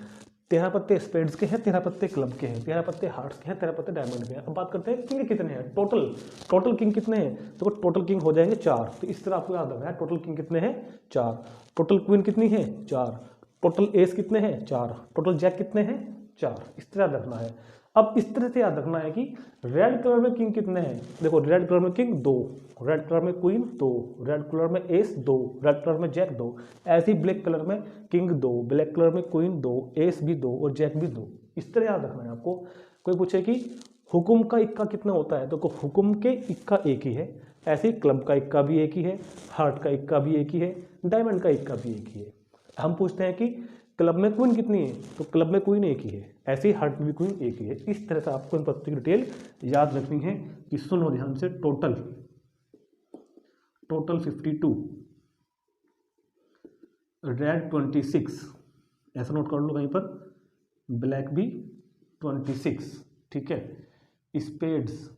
13 पत्ते स्पेड्स के हैं, 13 पत्ते क्लब के हैं, 13 पत्ते हार्ट्स के हैं, 13 पत्ते डायमंड के हैं। अब बात करते हैं किंग कितने हैं, टोटल किंग कितने हैं, तो टोटल किंग हो जाएंगे 4। तो इस तरह आपको याद रखना है, टोटल किंग कितने हैं 4, टोटल क्वीन कितनी है 4, टोटल एस कितने हैं 4, टोटल जैक कितने हैं 4, इस तरह याद रखना है। अब इस तरह से याद रखना है कि रेड कलर में किंग कितने हैं, देखो रेड कलर में किंग 2, रेड कलर में क्वीन 2, रेड कलर में एस 2, रेड कलर में जैक 2, ऐसे ही ब्लैक कलर में किंग 2, ब्लैक कलर में क्वीन 2, एस भी 2 और जैक भी 2, इस तरह याद रखना है आपको। कोई पूछे कि हुकुम का इक्का कितना होता है, तो हुकुम के इक्का एक ही है, ऐसे ही क्लब का इक्का भी एक ही है, हार्ट का इक्का भी एक ही है, डायमंड का इक्का भी एक ही है। हम पूछते हैं कि क्लब में क्वीन कितनी है, तो क्लब में क्वीन एक ही है, ऐसे ही हार्ट में भी क्वीन एक ही है। इस तरह से आपको इन पत्तों की डिटेल याद रखनी है कि सुनो ध्यान से, टोटल 52, रेड 26, ऐसा नोट कर लो कहीं पर, ब्लैक भी 26, ठीक है, स्पेड्स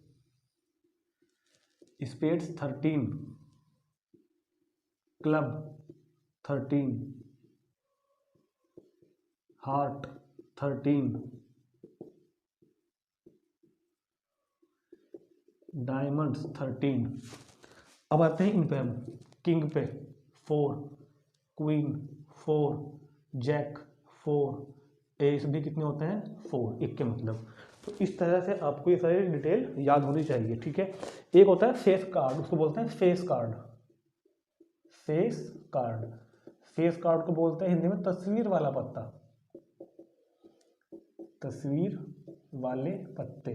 13, क्लब 13, हार्ट 13, डायमंड्स 13। अब आते हैं इन पे, हम किंग पे 4, क्वीन 4, जैक 4, एस भी कितने होते हैं 4, एक के मतलब। तो इस तरह से आपको ये सारी डिटेल याद होनी चाहिए, ठीक है। एक होता है फेस कार्ड, उसको बोलते हैं face card, face card, face card को बोलते हैं हिंदी में तस्वीर वाला पत्ता, तस्वीर वाले पत्ते।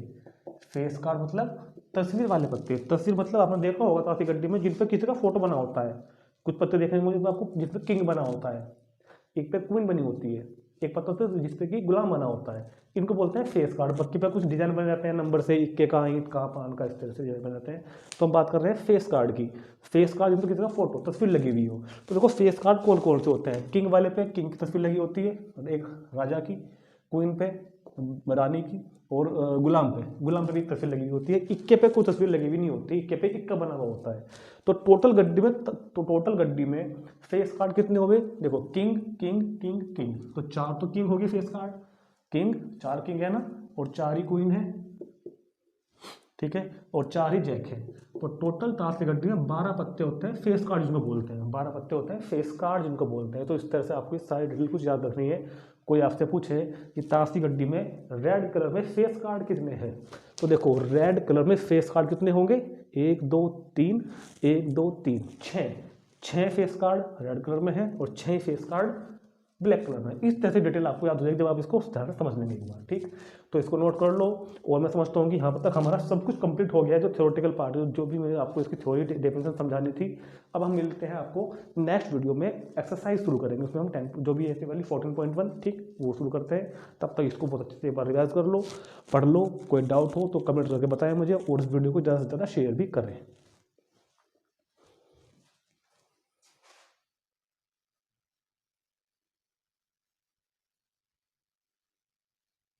फेस कार्ड मतलब तस्वीर वाले पत्ते, तस्वीर मतलब आपने देखा होगा काफी गड्डी में जिन पर किसी का फोटो बना होता है, कुछ पत्ते देखने को मिलेंगे आपको जिस पे किंग बना होता है, एक पे क्वीन बनी होती है, एक पत्ता होता है जिसपे कि गुलाम बना होता है, इनको बोलते हैं फेस कार्ड। बाकी पे कुछ डिजाइन बन जाते हैं नंबर से, इक्के का, ईंट का, पान का, इस तरह से डिजाइन बन जाते हैं। तो हम बात कर रहे हैं फेस कार्ड की, फेस कार्ड जिन पर किसी का फोटो तस्वीर लगी हुई हो। तो देखो फेस कार्ड कौन कौन से होते हैं, किंग वाले पे किंग की तस्वीर लगी होती है, एक राजा की, क्वीन पे रानी की, और गुलाम पे भी तस्वीर लगी हुई होती है। इक्के पे कोई तस्वीर लगी हुई नहीं होती, इक्के पे इक्का बना हुआ होता है। तो टोटल गड्डी में फेस कार्ड कितने हो गए, देखो किंग किंग किंग किंग, तो 4 तो किंग हो गए फेस कार्ड, किंग 4 किंग है ना, और 4 ही क्वीन है, ठीक है, और 4 ही जैक है। तो टोटल ताश की गड्डी में 12 पत्ते होते हैं, फेस कार्ड जिनको बोलते हैं, 12 पत्ते होते हैं फेस कार्ड जिनको बोलते हैं। तो इस तरह से आपको सारी डिटेल कुछ याद रखनी है। कोई आपसे पूछे कि ताश की गड्डी में रेड कलर में फेस कार्ड कितने हैं, तो देखो रेड कलर में फेस कार्ड कितने होंगे, 1 2 3, 1 2 3 6 फेस कार्ड रेड कलर में है, और 6 फेस कार्ड ब्लैक कलर में। इस तरह से डिटेल आपको याद हो जाएगी जब आप इसको ध्यान से समझ लेंगे एक बार, ठीक। तो इसको नोट कर लो। और मैं समझता हूँ कि यहाँ तक हमारा सब कुछ कंप्लीट हो गया है, जो थ्योरेटिकल पार्ट है, जो भी मैंने आपको इसकी थ्योरी डेफिनेशन समझानी थी। अब हम मिलते हैं आपको नेक्स्ट वीडियो में, एक्सरसाइज शुरू करेंगे, उसमें हम 10 जो भी ऐसे वाली 14.1, ठीक, वो शुरू करते हैं। तब तक इसको बहुत अच्छे से एक बार रिवाइज कर लो, पढ़ लो, कोई डाउट हो तो कमेंट करके बताएं मुझे, और इस वीडियो को ज़्यादा से ज़्यादा शेयर भी करें।